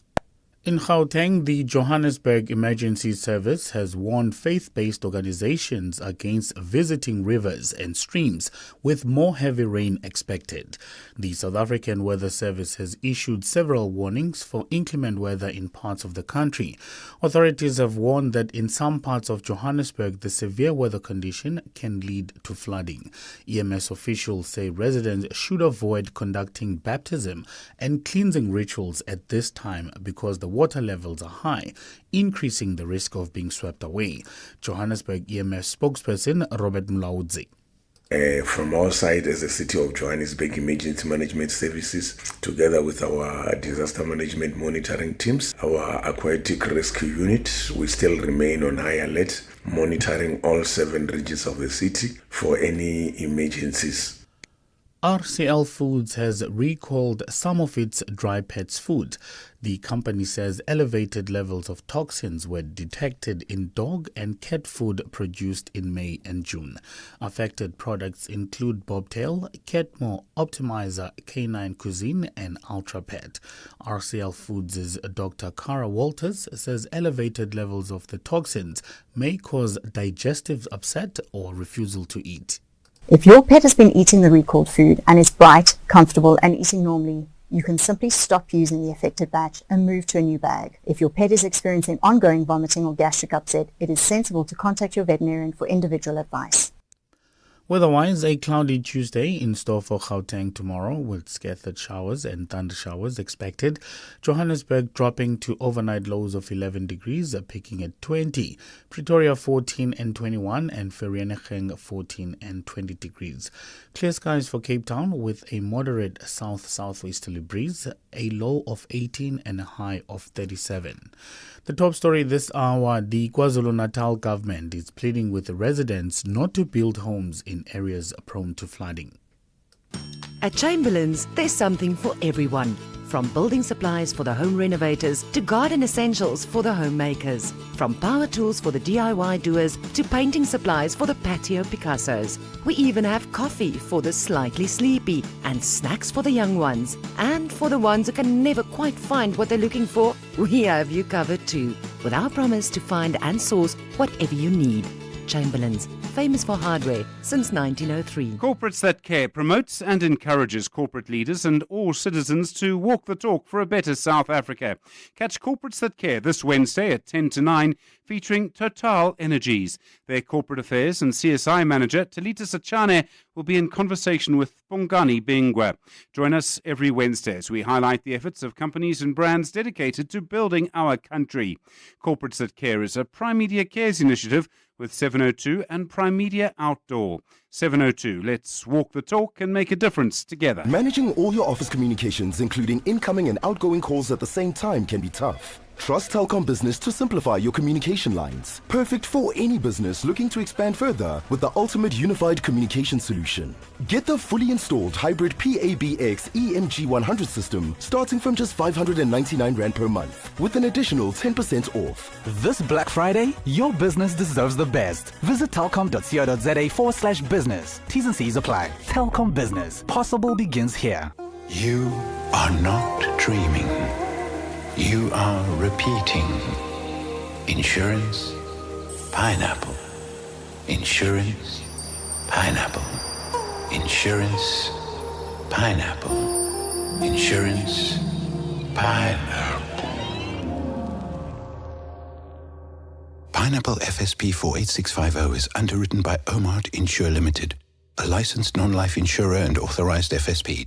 In Gauteng, the Johannesburg Emergency Service has warned faith-based organizations against visiting rivers and streams with more heavy rain expected. The South African Weather Service has issued several warnings for inclement weather in parts of the country. Authorities have warned that in some parts of Johannesburg, the severe weather condition can lead to flooding. EMS officials say residents should avoid conducting baptism and cleansing rituals at this time because the water levels are high, increasing the risk of being swept away. Johannesburg EMS spokesperson Robert Mlaudzi. From our side as the City of Johannesburg Emergency Management Services, together with our disaster management monitoring teams, our aquatic rescue unit, we still remain on high alert, monitoring all 7 regions of the city for any emergencies. RCL Foods has recalled some of its dry pets food. The company says elevated levels of toxins were detected in dog and cat food produced in May and June. Affected products include Bobtail, Catmore, Optimizer, Canine Cuisine and Ultra Pet. RCL Foods' Dr. Cara Walters says elevated levels of the toxins may cause digestive upset or refusal to eat. If your pet has been eating the recalled food and is bright, comfortable and eating normally, you can simply stop using the affected batch and move to a new bag. If your pet is experiencing ongoing vomiting or gastric upset, it is sensible to contact your veterinarian for individual advice. Weather-wise, a cloudy Tuesday in store for Gauteng tomorrow with scattered showers and thunder showers expected. Johannesburg dropping to overnight lows of 11 degrees, peaking at 20. Pretoria 14 and 21 and Vereeniging 14 and 20 degrees. Clear skies for Cape Town with a moderate south-southwesterly breeze, a low of 18 and a high of 37. The top story this hour, the KwaZulu-Natal government is pleading with the residents not to build homes in areas prone to flooding. At Chamberlain's, there's something for everyone. From building supplies for the home renovators to garden essentials for the homemakers. From power tools for the DIY doers to painting supplies for the patio Picassos. We even have coffee for the slightly sleepy and snacks for the young ones. And for the ones who can never quite find what they're looking for, we have you covered too. With our promise to find and source whatever you need. Chamberlain's, famous for hardware since 1903. Corporates That Care promotes and encourages corporate leaders and all citizens to walk the talk for a better South Africa. Catch Corporates That Care this Wednesday at 10 to 9, featuring Total Energies. Their corporate affairs and CSI manager, Talita Sachane, will be in conversation with Bongani Bingwa. Join us every Wednesday as we highlight the efforts of companies and brands dedicated to building our country. Corporates That Care is a Prime Media Cares initiative with 702 and Prime Media Outdoor. 702, let's walk the talk and make a difference together. Managing all your office communications, including incoming and outgoing calls at the same time, can be tough. Trust Telkom Business to simplify your communication lines. Perfect for any business looking to expand further with the ultimate unified communication solution. Get the fully installed hybrid PABX EMG 100 system starting from just 599 Rand per month with an additional 10% off. This Black Friday, your business deserves the best. Visit telkom.co.za/business. T's and C's apply. Telkom Business. Possible begins here. You are not dreaming. You are repeating. Insurance, pineapple. Insurance, pineapple. Insurance, pineapple. Insurance, pineapple. Pineapple FSP 48650 is underwritten by Omart Insure Limited, a licensed non-life insurer and authorized FSP.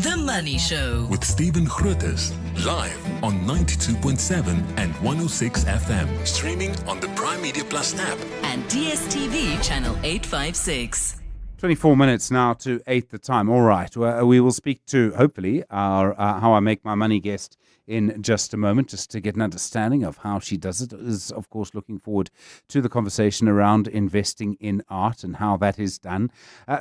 The Money Show with Stephen Grootes, live on 92.7 and 106 FM. Streaming on the Prime Media Plus app and DSTV channel 856. 24 minutes now to 8 the time. All right. We will speak to, hopefully, our How I Make My Money guest in just a moment, just to get an understanding of how she does it. Is, of course, looking forward to the conversation around investing in art and how that is done.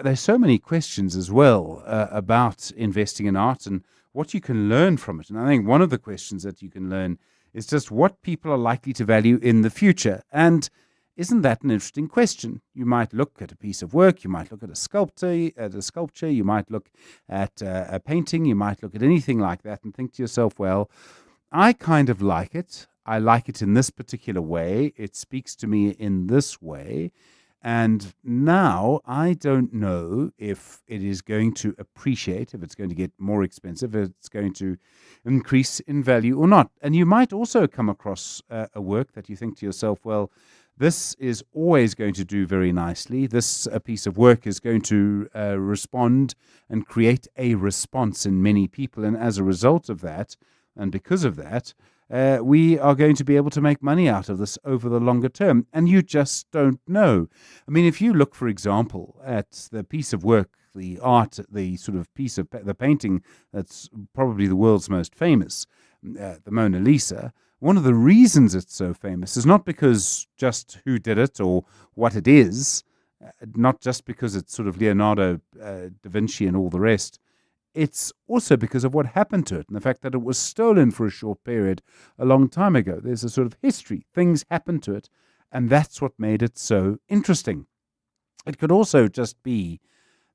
There's so many questions as well about investing in art and what you can learn from it. And I think one of the questions that you can learn is just what people are likely to value in the future. And isn't that an interesting question? You might look at a piece of work, you might look at a sculpture, you might look at a painting, you might look at anything like that and think to yourself, well, I kind of like it. I like it in this particular way. It speaks to me in this way. And now I don't know if it is going to appreciate, if it's going to get more expensive, if it's going to increase in value or not. And you might also come across a work that you think to yourself, well, this is always going to do very nicely. This piece of work is going to respond and create a response in many people. And as a result of that, and because of that, we are going to be able to make money out of this over the longer term. And you just don't know. I mean, if you look, for example, at the piece of work, the art, the sort of piece of the painting that's probably the world's most famous, the Mona Lisa, one of the reasons it's so famous is not because just who did it or what it is, not just because it's sort of Leonardo da Vinci and all the rest. It's also because of what happened to it and the fact that it was stolen for a short period a long time ago. There's a sort of history. Things happened to it, and that's what made it so interesting. It could also just be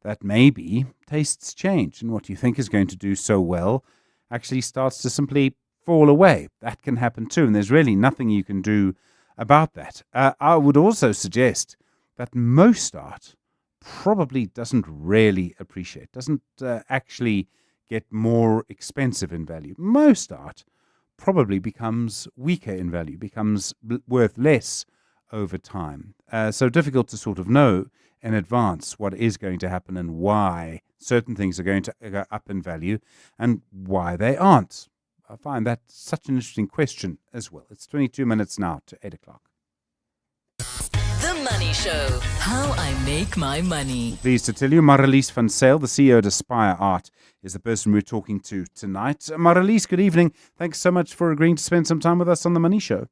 that maybe tastes change and what you think is going to do so well actually starts to simply fall away. That can happen too, and there's really nothing you can do about that. I would also suggest that most art probably doesn't really appreciate, doesn't actually get more expensive in value. Most art probably becomes weaker in value, becomes worth less over time. So difficult to sort of know in advance what is going to happen and why certain things are going to go up in value and why they aren't. I find that such an interesting question as well. It's 22 minutes now to 8 o'clock. The Money Show. How I make my money. Pleased to tell you, Marlies van Sail, the CEO of Aspire Art, is the person we're talking to tonight. Marlies, good evening. Thanks so much for agreeing to spend some time with us on The Money Show.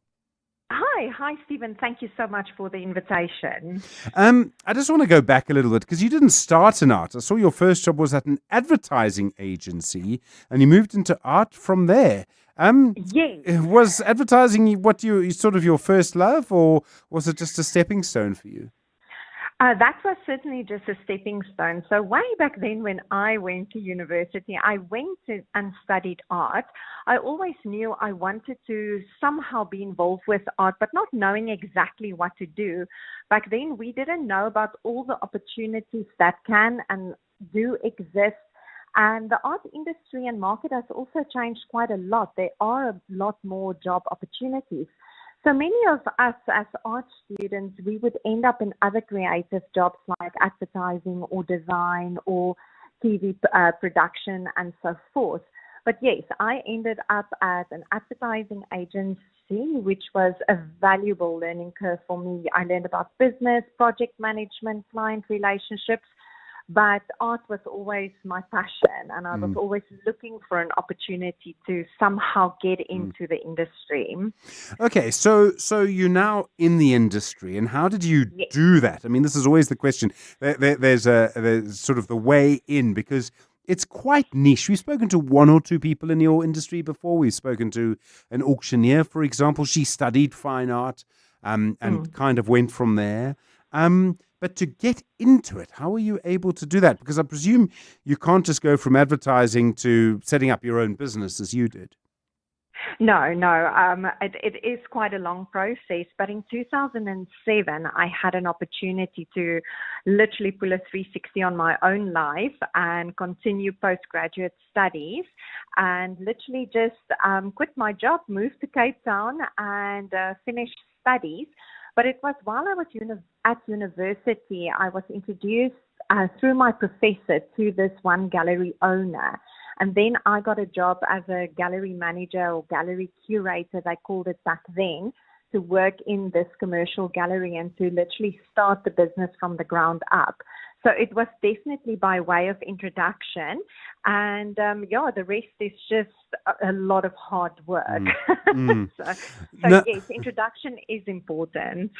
Hi, Stephen. Thank you so much for the invitation. I just want to go back a little bit because you didn't start in art. I saw your first job was at an advertising agency and you moved into art from there. Yes. Was advertising what you sort of your first love, or was it just a stepping stone for you? That was certainly just a stepping stone. So way back then when I went to university, I went and studied art. I always knew I wanted to somehow be involved with art, but not knowing exactly what to do. Back then, we didn't know about all the opportunities that can and do exist. And the art industry and market has also changed quite a lot. There are a lot more job opportunities. So many of us as art students, we would end up in other creative jobs like advertising or design or TV production and so forth. But yes, I ended up at an advertising agency, which was a valuable learning curve for me. I learned about business, project management, client relationships. But art was always my passion, and I was always looking for an opportunity to somehow get into the industry. Okay, so you're now in the industry, and how did you do that? I mean, this is always the question. There's sort of the way in, because it's quite niche. We've spoken to one or two people in your industry before. We've spoken to an auctioneer, for example. She studied fine art and kind of went from there. But to get into it, how are you able to do that? Because I presume you can't just go from advertising to setting up your own business as you did. No. It is quite a long process. But in 2007, I had an opportunity to literally pull a 360 on my own life and continue postgraduate studies and literally just quit my job, move to Cape Town and finish studies. But it was while I was at university, I was introduced through my professor to this one gallery owner. And then I got a job as a gallery manager or gallery curator, they called it back then, to work in this commercial gallery and to literally start the business from the ground up. So it was definitely by way of introduction. And the rest is just a lot of hard work. Yes, introduction is important.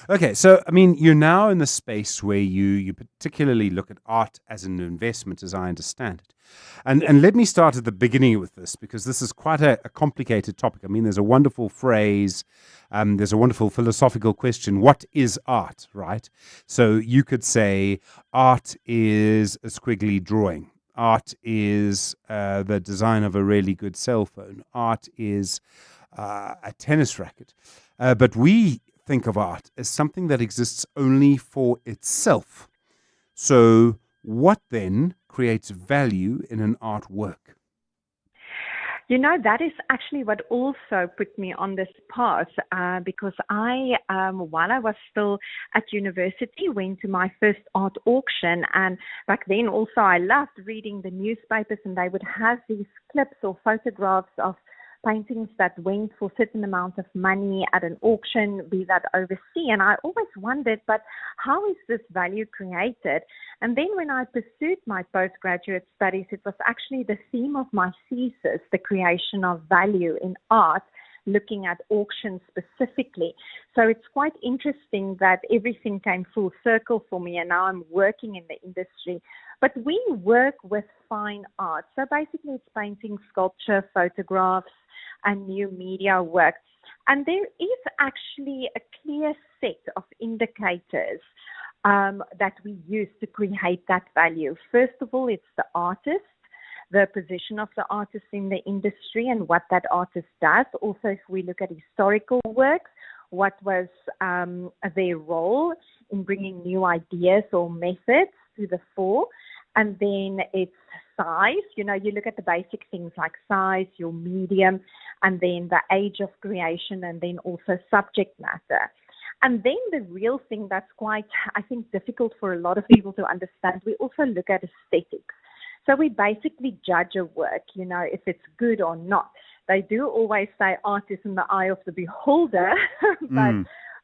Okay, so, I mean, you're now in the space where you particularly look at art as an investment, as I understand it. And let me start at the beginning with this, because this is quite a complicated topic. I mean, there's a wonderful phrase, there's a wonderful philosophical question. What is art, right? So you could say art is a squiggly drawing. Art is the design of a really good cell phone. Art is a tennis racket. But we think of art as something that exists only for itself. So what then creates value in an artwork? That is actually what also put me on this path because I, while I was still at university, went to my first art auction. And back then also I loved reading the newspapers, and they would have these clips or photographs of paintings that went for a certain amount of money at an auction, be that overseas. And I always wondered, but how is this value created? And then when I pursued my postgraduate studies, it was actually the theme of my thesis, the creation of value in art, looking at auctions specifically. So it's quite interesting that everything came full circle for me, and now I'm working in the industry. But we work with fine art. So basically it's painting, sculpture, photographs, and new media work. And there is actually a clear set of indicators that we use to create that value. First of all, it's the artist, the position of the artist in the industry and what that artist does. Also, if we look at historical works, what was their role in bringing new ideas or methods to the fore. And then it's size. You look at the basic things like size, your medium, and then the age of creation, and then also subject matter. And then the real thing that's quite, I think, difficult for a lot of people to understand, we also look at aesthetics. So we basically judge a work, if it's good or not. They do always say art is in the eye of the beholder, but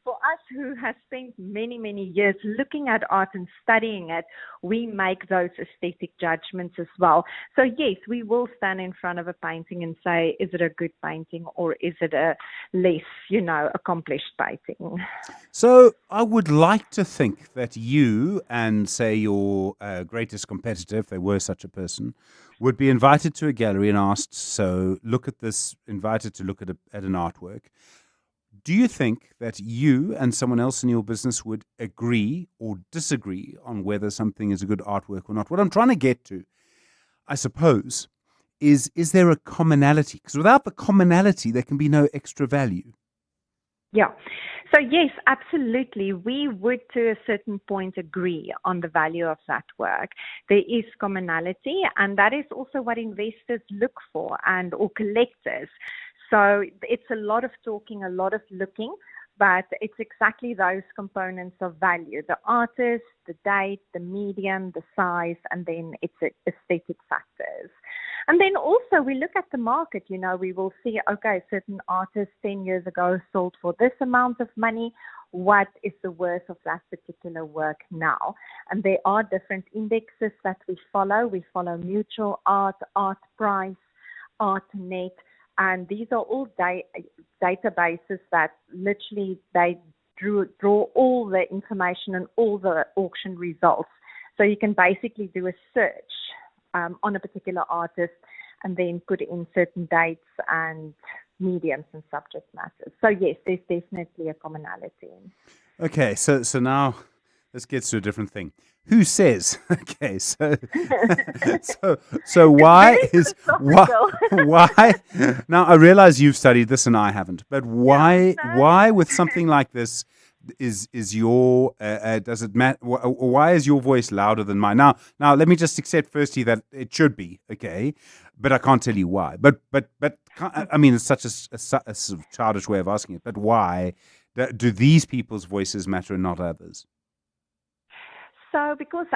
for us who have spent many, many years looking at art and studying it, we make those aesthetic judgments as well. So yes, we will stand in front of a painting and say, is it a good painting or is it a less, accomplished painting? So I would like to think that you and, say, your greatest competitor, if there were such a person, would be invited to a gallery and asked, so look at this, invited to look at an artwork. Do you think that you and someone else in your business would agree or disagree on whether something is a good artwork or not? What I'm trying to get to, I suppose, is there a commonality? Because without the commonality, there can be no extra value. Yeah. So yes, absolutely. We would to a certain point agree on the value of that work. There is commonality, and that is also what investors look for or collectors. So it's a lot of talking, a lot of looking, but it's exactly those components of value: the artist, the date, the medium, the size, and then it's aesthetic factors. And then also we look at the market, we will see, okay, certain artists 10 years ago sold for this amount of money. What is the worth of that particular work now? And there are different indexes that we follow. We follow Mutual Art, Art Price, ArtNet. And these are all databases that literally they draw all the information and all the auction results. So you can basically do a search on a particular artist and then put in certain dates and mediums and subject matters. So yes, there's definitely a commonality. Okay, so now this gets to a different thing. Who says? Okay, so why why? Now I realize you've studied this and I haven't, but why with something like this is your does it matter? Why is your voice louder than mine? Now let me just accept firstly that it should be okay, but I can't tell you why. But I mean, it's such a sort of childish way of asking it. But why do these people's voices matter and not others? So because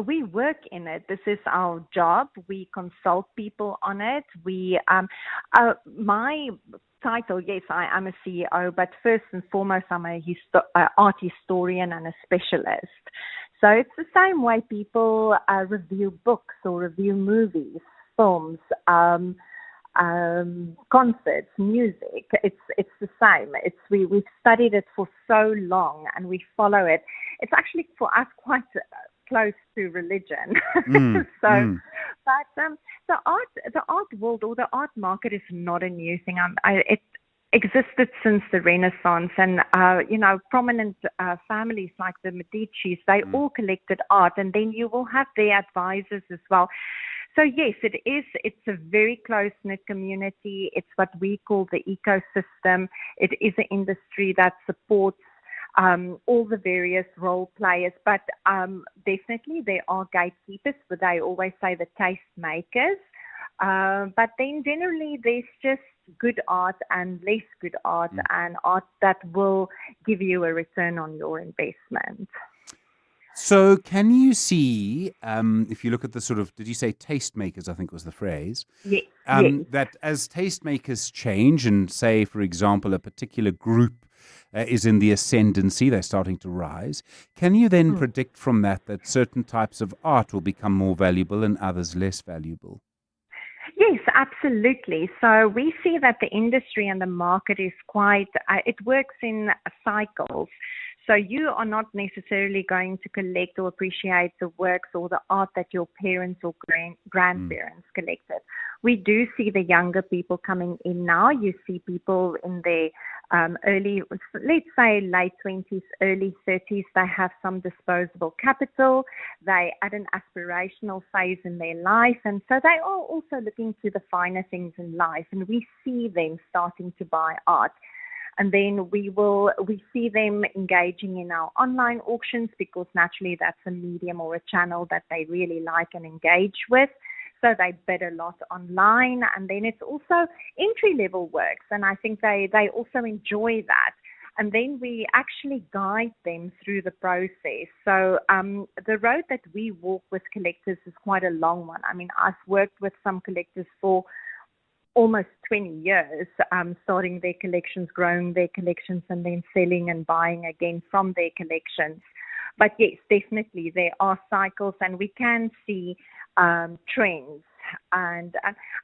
we work in it, this is our job. We consult people on it. My title, yes, I am a CEO, but first and foremost, I'm a art historian and a specialist. So it's the same way people review books or review movies, films, concerts, music. It's the same. We've studied it for so long and we follow it. It's actually for us quite close to religion. But the art world or the art market is not a new thing. It existed since the Renaissance, and prominent families like the Medicis, they all collected art, and then you will have their advisors as well. So yes, it is. It's a very close-knit community. It's what we call the ecosystem. It is an industry that supports all the various role players, but definitely there are gatekeepers, but they always say the taste makers. But then generally there's just good art and less good art, and art that will give you a return on your investment. So can you see, if you look at the sort of, did you say tastemakers, I think was the phrase? Yes. That as tastemakers change and say, for example, a particular group is in the ascendancy, they're starting to rise, can you then predict from that certain types of art will become more valuable and others less valuable? Yes, absolutely. So we see that the industry and the market is quite, it works in cycles. So you are not necessarily going to collect or appreciate the works or the art that your parents or grandparents collected. We do see the younger people coming in now. You see people in their early, let's say late 20s, early 30s. They have some disposable capital. They at an aspirational phase in their life. And so they are also looking to the finer things in life. And we see them starting to buy art. And then we see them engaging in our online auctions, because naturally that's a medium or a channel that they really like and engage with. So they bid a lot online. And then it's also entry-level works. And I think they also enjoy that. And then we actually guide them through the process. So the road that we walk with collectors is quite a long one. I mean, I've worked with some collectors for almost 20 years, starting their collections, growing their collections, and then selling and buying again from their collections. But yes, definitely there are cycles, and we can see trends. And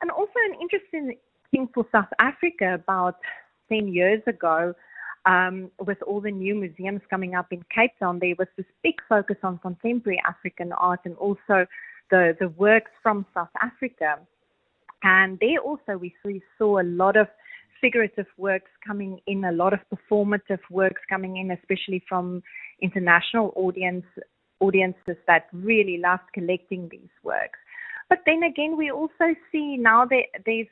also an interesting thing for South Africa about 10 years ago, with all the new museums coming up in Cape Town, there was this big focus on contemporary African art and also the works from South Africa. And there also we saw a lot of figurative works coming in, a lot of performative works coming in, especially from international audiences that really loved collecting these works. But then again, we also see now that there's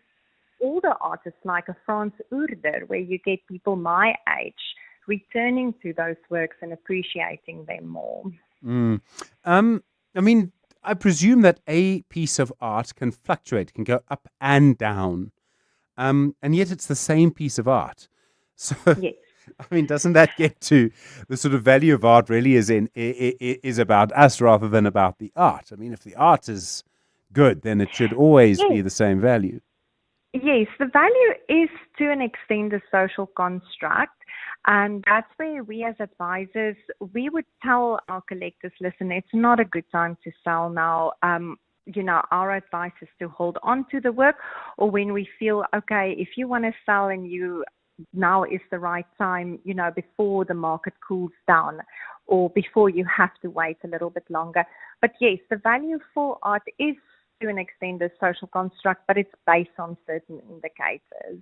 older artists like a Frans Oerder, where you get people my age returning to those works and appreciating them more. I mean, I presume that a piece of art can fluctuate, can go up and down, and yet it's the same piece of art. So, yes. I mean, doesn't that get to the sort of value of art really is about us rather than about the art? I mean, if the art is good, then it should always be the same value. Yes, the value is to an extent a social construct. And that's where we as advisors, we would tell our collectors, listen, it's not a good time to sell now. Our advice is to hold on to the work, or when we feel, okay, if you want to sell and now is the right time, before the market cools down or before you have to wait a little bit longer. But yes, the value for art is to an extent a social construct, but it's based on certain indicators.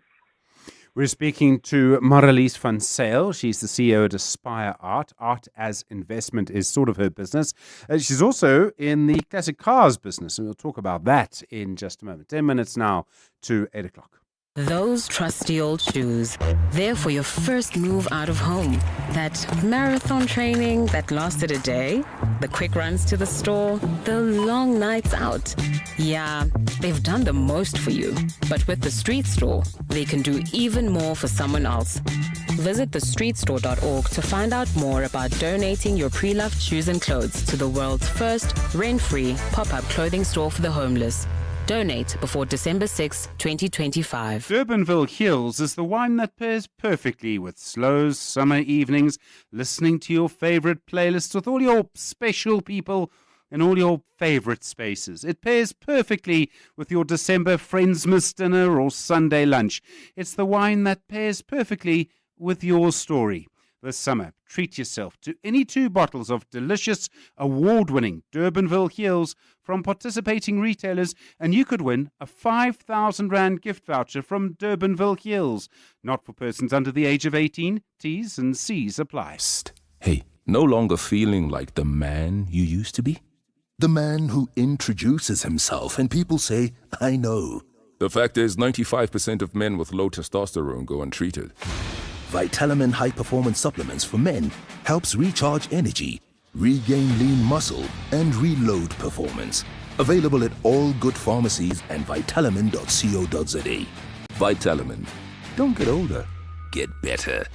We're speaking to Marlies van Zyl. She's the CEO at Aspire Art. Art as investment is sort of her business. She's also in the classic cars business, and we'll talk about that in just a moment. 10 minutes now to 8 o'clock. Those trusty old shoes, there for your first move out of home. That marathon training that lasted a day, the quick runs to the store, the long nights out. Yeah, they've done the most for you. But with the Street Store, they can do even more for someone else. Visit thestreetstore.org to find out more about donating your pre-loved shoes and clothes to the world's first rent-free pop-up clothing store for the homeless. Donate before December 6, 2025. Durbanville Hills is the wine that pairs perfectly with slow summer evenings, listening to your favorite playlists with all your special people in all your favorite spaces. It pairs perfectly with your December Friendsmas dinner or Sunday lunch. It's the wine that pairs perfectly with your story. This summer, treat yourself to any 2 bottles of delicious, award-winning Durbanville Hills from participating retailers, and you could win a 5,000 Rand gift voucher from Durbanville Hills. Not for persons under the age of 18. T's and C's apply. Hey, no longer feeling like the man you used to be? The man who introduces himself and people say, I know. The fact is, 95% of men with low testosterone go untreated. Vitamin High Performance Supplements for men helps recharge energy, regain lean muscle, and reload performance. Available at all good pharmacies and Vitalamin.co.za. Vitalamin. Don't get older. Get better.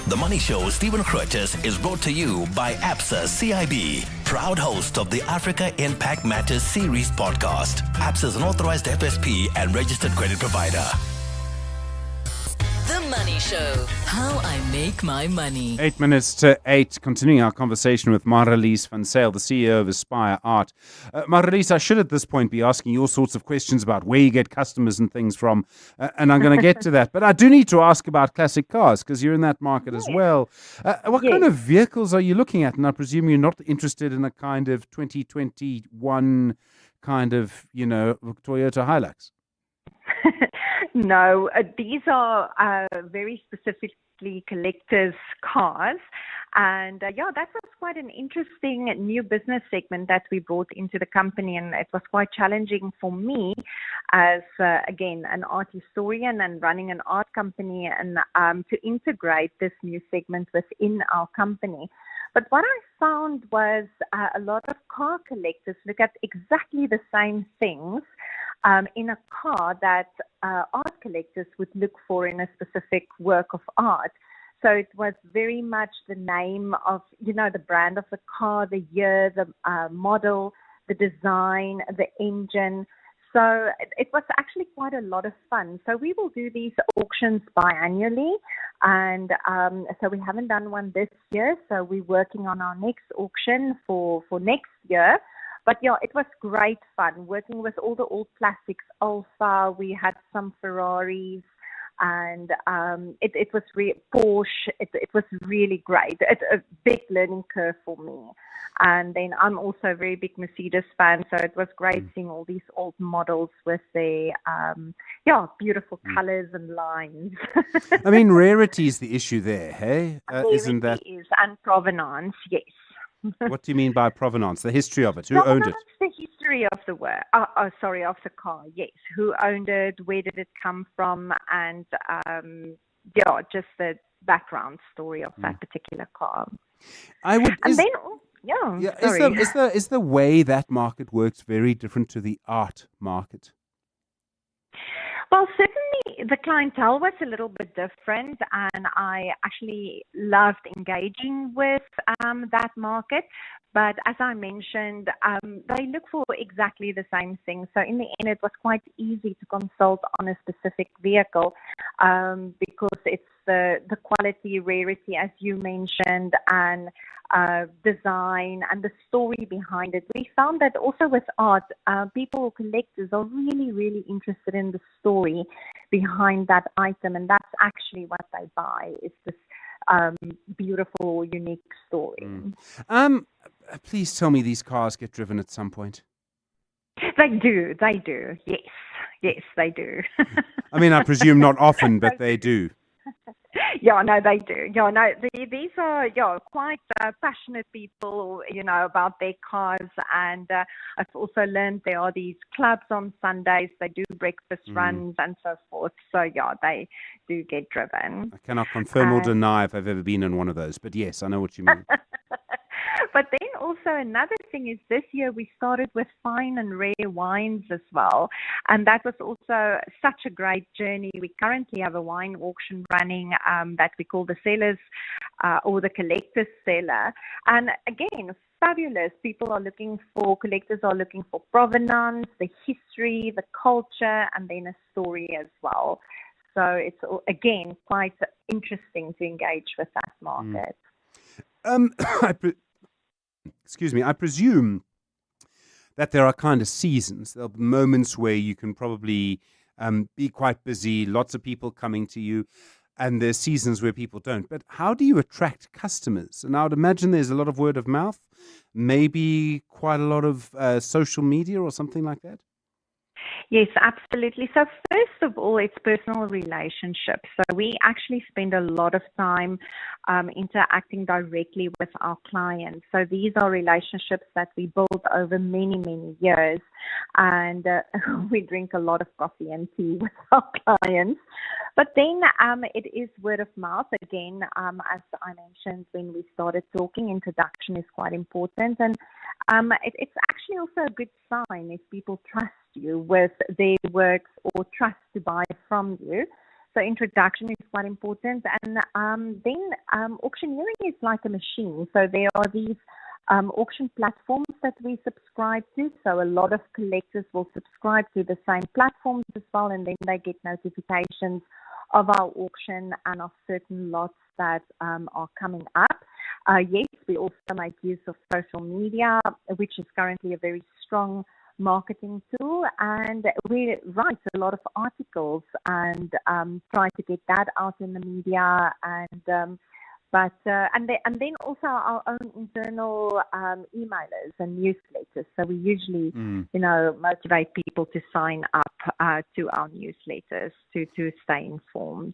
The Money Show, Stephen Grootes, is brought to you by ABSA CIB, proud host of the Africa Impact Matters series podcast. ABSA is an authorized FSP and registered credit provider. The Money Show, how I make my money. 8 minutes to 8, continuing our conversation with Marlies van Zyl, the CEO of Aspire Art. Marlies, I should at this point be asking you all sorts of questions about where you get customers and things from, and I'm going to get to that. But I do need to ask about classic cars, because you're in that market as well. What kind of vehicles are you looking at? And I presume you're not interested in a kind of 2021 kind of, Toyota Hilux. No, these are very specifically collectors' cars. And that was quite an interesting new business segment that we brought into the company. And it was quite challenging for me as, again, an art historian and running an art company and to integrate this new segment within our company. But what I found was a lot of car collectors look at exactly the same things in a car that art collectors would look for in a specific work of art. So it was very much the name of, the brand of the car, the year, the model, the design, the engine. So it was actually quite a lot of fun. So we will do these auctions biannually. And so we haven't done one this year. So we're working on our next auction for next year. But it was great fun working with all the old classics. Alfa, we had some Ferraris, and it was Porsche. It was really great. It's a big learning curve for me. And then I'm also a very big Mercedes fan, so it was great seeing all these old models with their beautiful colors and lines. I mean, rarity is the issue there, hey? Isn't that? Is, and provenance, yes. What do you mean by provenance? The history of it? Who owned it? The history of the work. Of the car. Yes, who owned it? Where did it come from? And just the background story of that particular car. Is the way that market works very different to the art market? Well, certainly the clientele was a little bit different, and I actually loved engaging with that market. But as I mentioned, they look for exactly the same thing. So in the end, it was quite easy to consult on a specific vehicle because it's the quality, rarity, as you mentioned, and design and the story behind it. We found that also with art, people, collectors are really, really interested in the story behind that item, and that's actually what they buy. It's this beautiful, unique story. Please tell me these cars get driven at some point. They do. Yes, they do. I mean, I presume not often, but they do. They do. These are quite passionate people, about their cars. And I've also learned there are these clubs on Sundays. They do breakfast runs and so forth. So, they do get driven. I cannot confirm or deny if I've ever been in one of those. But yes, I know what you mean. But then also another thing is this year we started with fine and rare wines as well. And that was also such a great journey. We currently have a wine auction running that we call the Sellers or the Collector's Cellar. And again, fabulous. Collectors are looking for provenance, the history, the culture, and then a story as well. So it's, again, quite interesting to engage with that market. Excuse me, I presume that there are kind of seasons. There are moments where you can probably be quite busy, lots of people coming to you, and there's seasons where people don't. But how do you attract customers? And I would imagine there's a lot of word of mouth, maybe quite a lot of social media or something like that? Yes, absolutely. So first of all, it's personal relationships. So we actually spend a lot of time interacting directly with our clients. So these are relationships that we build over many, many years. And we drink a lot of coffee and tea with our clients. But then it is word of mouth. Again, as I mentioned when we started talking, introduction is quite important. And it's actually also a good sign if people trust you with their works or trust to buy from you. So introduction is quite important. And then auctioneering is like a machine. So there are these auction platforms that we subscribe to. So a lot of collectors will subscribe to the same platforms as well, and then they get notifications of our auction and of certain lots that are coming up. Yes, we also make use of social media, which is currently a very strong marketing tool, and we write a lot of articles and try to get that out in the media, and then also our own internal emailers and newsletters. So we usually, motivate people to sign up to our newsletters to stay informed.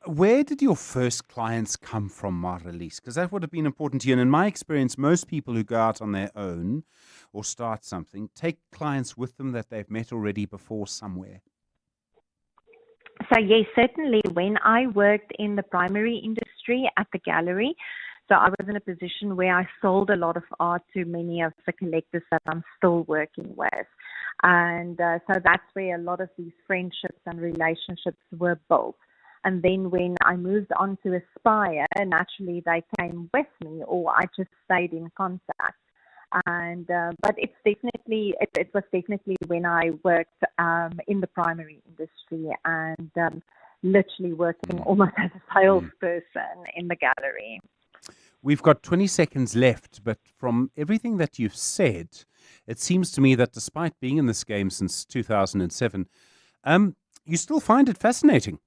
Where did your first clients come from, Marlies? Because that would have been important to you. And in my experience, most people who go out on their own or start something take clients with them that they've met already before somewhere. So yes, certainly when I worked in the primary industry at the gallery, so I was in a position where I sold a lot of art to many of the collectors that I'm still working with. And so that's where a lot of these friendships and relationships were built. And then when I moved on to Aspire, naturally they came with me, or I just stayed in contact. And but it was definitely when I worked in the primary industry and literally working almost as a salesperson in the gallery. We've got 20 seconds left, but from everything that you've said, it seems to me that despite being in this game since 2007, you still find it fascinating.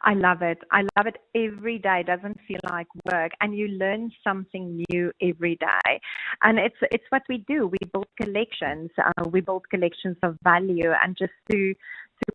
I love it. I love it every day. It doesn't feel like work, and you learn something new every day. And it's what we do. We build collections. We build collections of value, and just to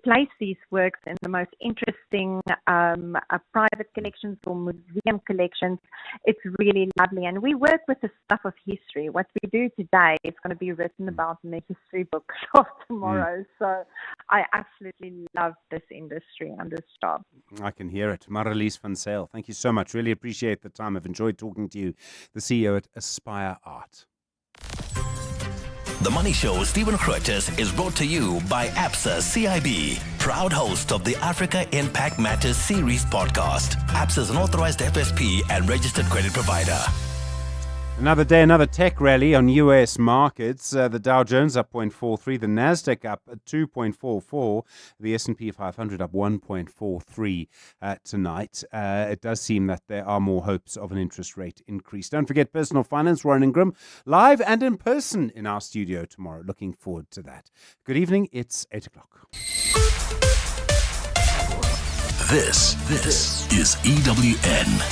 place these works in the most interesting private collections or museum collections, it's really lovely. And we work with the stuff of history. What we do today is going to be written about in the history books of tomorrow. So I absolutely love this industry and this job. I can hear it. Marlies van Zyl, thank you so much. Really appreciate the time. I've enjoyed talking to you, the CEO at Aspire Art. The Money Show, Stephen Grootes, is brought to you by ABSA CIB, proud host of the Africa Impact Matters series podcast. ABSA is an authorized FSP and registered credit provider. Another day, another tech rally on U.S. markets. The Dow Jones up 0.43, the Nasdaq up 2.44, the S&P 500 up 1.43 tonight. It does seem that there are more hopes of an interest rate increase. Don't forget Personal Finance, Warren Ingram, live and in person in our studio tomorrow. Looking forward to that. Good evening. It's 8 o'clock. This is EWN.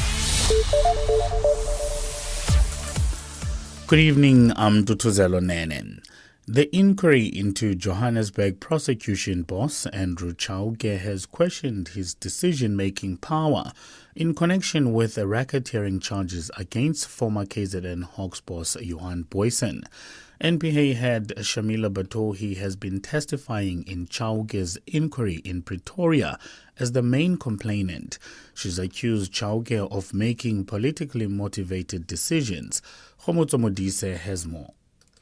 Good evening, I'm Dutuzelo Nene. The inquiry into Johannesburg prosecution boss Andrew Chauke has questioned his decision-making power in connection with the racketeering charges against former KZN Hawks boss Johan Boysen. NPA head Shamila Batohi has been testifying in Chauke's inquiry in Pretoria as the main complainant. She's accused Chauke of making politically motivated decisions. Khomotso Modise has more.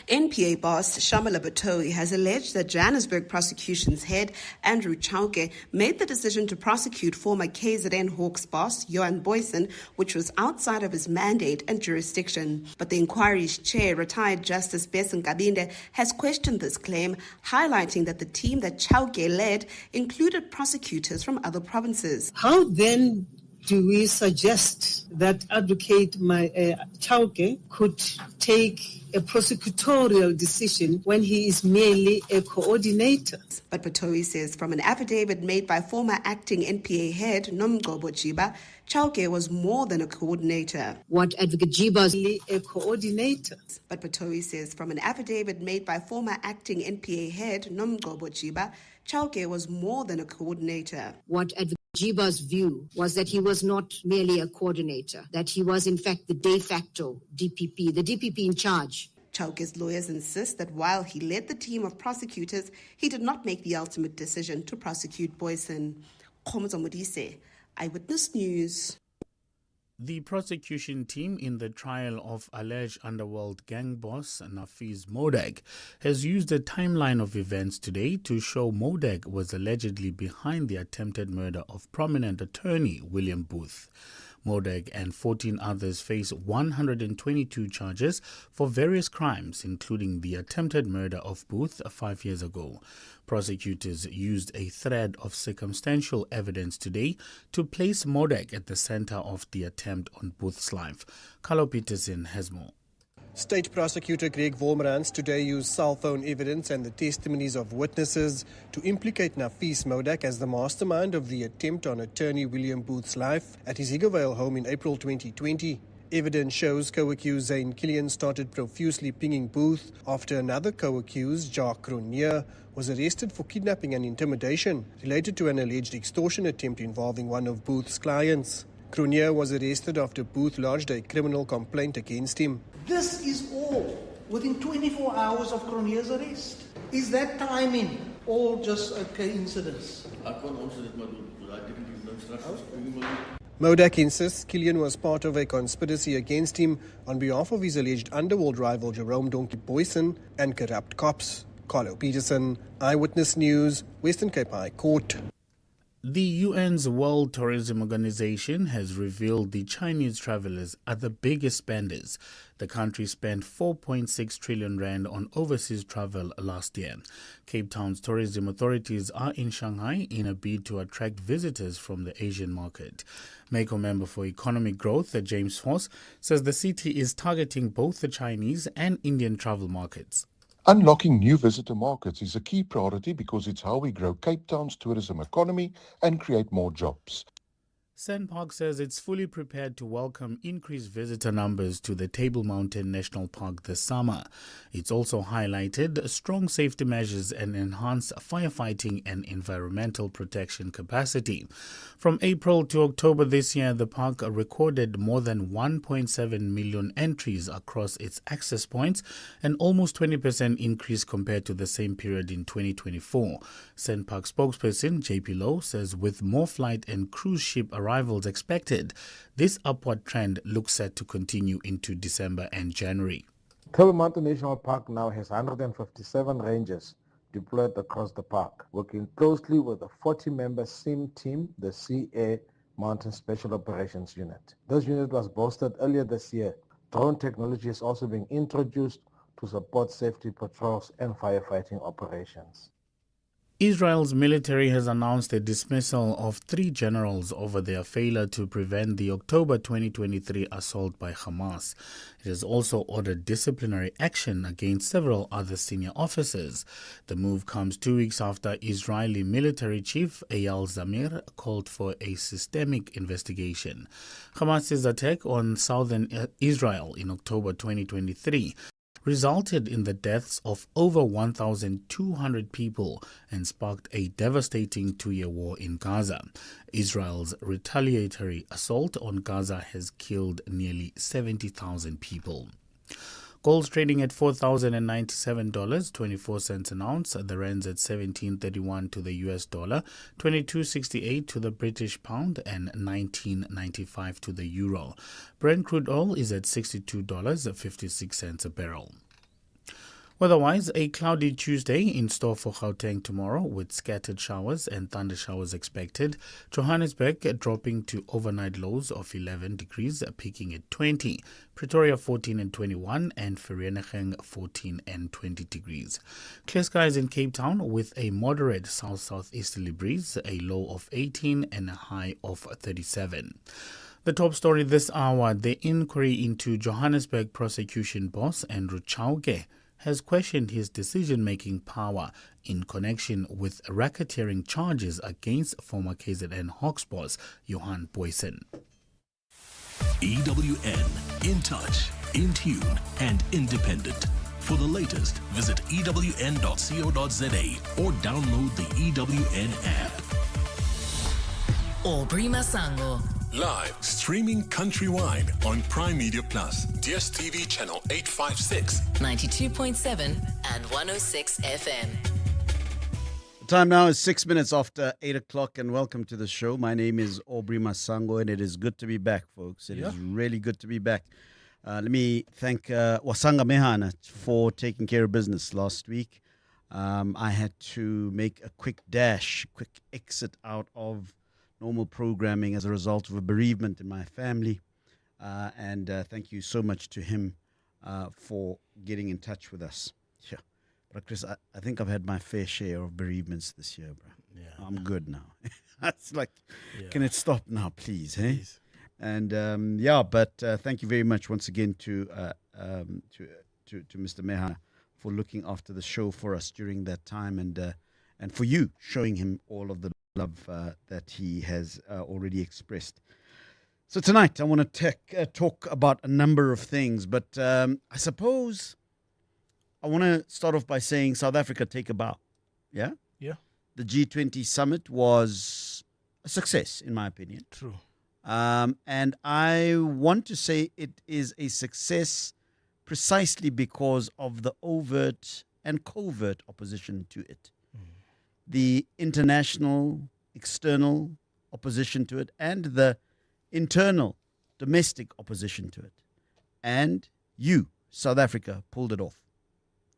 NPA boss Shamila Batohi has alleged that Johannesburg prosecution's head, Andrew Chauke, made the decision to prosecute former KZN Hawks boss, Johan Boysen, which was outside of his mandate and jurisdiction. But the inquiry's chair, retired Justice Besan Kabinde, has questioned this claim, highlighting that the team that Chauke led included prosecutors from other provinces. How then do we suggest that Advocate Chauke could take a prosecutorial decision when he is merely a coordinator? But Batohi says from an affidavit made by former acting NPA head Nomgcobo Jiba, Chauke was more than a coordinator. What Advocate Jiba is a coordinator. But Batohi says from an affidavit made by former acting NPA head Nomgcobo Jiba, Chauke was more than a coordinator. What Advocate Jiba's view was that he was not merely a coordinator, that he was in fact the de facto DPP, the DPP in charge. Chauke's lawyers insist that while he led the team of prosecutors, he did not make the ultimate decision to prosecute Boyson. Khomozo Modise, Eyewitness News. The prosecution team in the trial of alleged underworld gang boss Nafees Modek has used a timeline of events today to show Modek was allegedly behind the attempted murder of prominent attorney William Booth. Modek and 14 others face 122 charges for various crimes, including the attempted murder of Booth 5 years ago. Prosecutors used a thread of circumstantial evidence today to place Modek at the center of the attempt on Booth's life. Carlo Peterson has more. State Prosecutor Greg Vormerans today used cell phone evidence and the testimonies of witnesses to implicate Nafees Modek as the mastermind of the attempt on attorney William Booth's life at his Higgovale home in April 2020. Evidence shows co-accused Zane Killian started profusely pinging Booth after another co-accused, Jacques Cronje, was arrested for kidnapping and intimidation related to an alleged extortion attempt involving one of Booth's clients. Cronje was arrested after Booth lodged a criminal complaint against him. This is all within 24 hours of Cronje's arrest. Is that timing all just a coincidence? I can't answer that, I didn't give no instructions. Modek insists Killian was part of a conspiracy against him on behalf of his alleged underworld rival Jerome Donkey Boyson and corrupt cops. Carlo Peterson, Eyewitness News, Western Cape High Court. The UN's World Tourism Organization has revealed the Chinese travelers are the biggest spenders. The country spent 4.6 trillion rand on overseas travel last year. Cape Town's tourism authorities are in Shanghai in a bid to attract visitors from the Asian market. MACO member for economic growth, James Foss, says the city is targeting both the Chinese and Indian travel markets. Unlocking new visitor markets is a key priority because it's how we grow Cape Town's tourism economy and create more jobs. SANParks says it's fully prepared to welcome increased visitor numbers to the Table Mountain National Park this summer. It's also highlighted strong safety measures and enhanced firefighting and environmental protection capacity. From April to October this year, the park recorded more than 1.7 million entries across its access points, an almost 20% increase compared to the same period in 2024. SANParks spokesperson JP Lowe says with more flight and cruise ship arrivals expected, this upward trend looks set to continue into December and January. Table Mountain National Park now has 157 rangers deployed across the park, working closely with a 40-member SIM team, the Sea Air Mountain Special Operations Unit. This unit was bolstered earlier this year. Drone technology is also being introduced to support safety patrols and firefighting operations. Israel's military has announced the dismissal of 3 generals over their failure to prevent the October 2023 assault by Hamas. It has also ordered disciplinary action against several other senior officers. The move comes 2 weeks after Israeli military chief Eyal Zamir called for a systemic investigation. Hamas's attack on southern Israel in October 2023 resulted in the deaths of over 1,200 people and sparked a devastating 2-year war in Gaza. Israel's retaliatory assault on Gaza has killed nearly 70,000 people. Gold's trading at $4,097.24 an ounce. The rand's at 17.31 to the US dollar, 22.68 to the British pound, and 19.95 to the euro. Brent crude oil is at $62.56 a barrel. Weather-wise, a cloudy Tuesday in store for Gauteng tomorrow with scattered showers and thunder showers expected. Johannesburg dropping to overnight lows of 11 degrees, peaking at 20. Pretoria 14 and 21 and Vereeniging 14 and 20 degrees. Clear skies in Cape Town with a moderate south-southeasterly breeze, a low of 18 and a high of 37. The top story this hour, the inquiry into Johannesburg prosecution boss Andrew Chauke has questioned his decision-making power in connection with racketeering charges against former KZN Hawks boss Johan Boysen. EWN, in touch, in tune, and independent. For the latest, visit ewn.co.za or download the EWN app. Aubrey Masango. Live, streaming countrywide on Prime Media Plus, DSTV channel 856, 92.7 and 106 FM. The time now is 6 minutes after 8 o'clock, and welcome to the show. My name is Aubrey Masango, and it is good to be back, folks. It is really good to be back. Let me thank Wasanga Mehana for taking care of business last week. I had to make a quick exit out of normal programming as a result of a bereavement in my family. And thank you so much to him for getting in touch with us. Yeah. But Chris, I think I've had my fair share of bereavements this year, bro. Yeah, I'm good now. It's like, can it stop now, please? Hey? Please. And but thank you very much once again to Mr. Mehana for looking after the show for us during that time, and for you showing him all of the love that he has already expressed. So tonight I want to talk about a number of things, but I suppose I want to start off by saying South Africa, take a bow. Yeah? Yeah. The G20 summit was a success, in my opinion. True. And I want to say it is a success precisely because of the overt and covert opposition to it. The international, external opposition to it, and the internal, domestic opposition to it. And you, South Africa, pulled it off.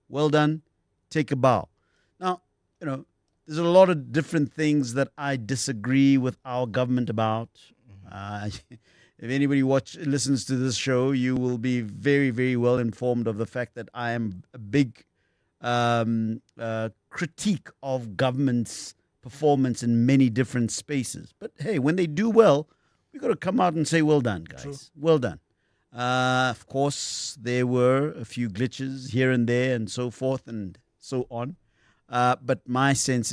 Well done. Take a bow. Now, there's a lot of different things that I disagree with our government about. If anybody listens to this show, you will be very, very well informed of the fact that I am a big critique of government's performance in many different spaces. But hey, when they do well, we've got to come out and say, well done, guys. True. Well done. Of course, there were a few glitches here and there and so forth and so on. But my sense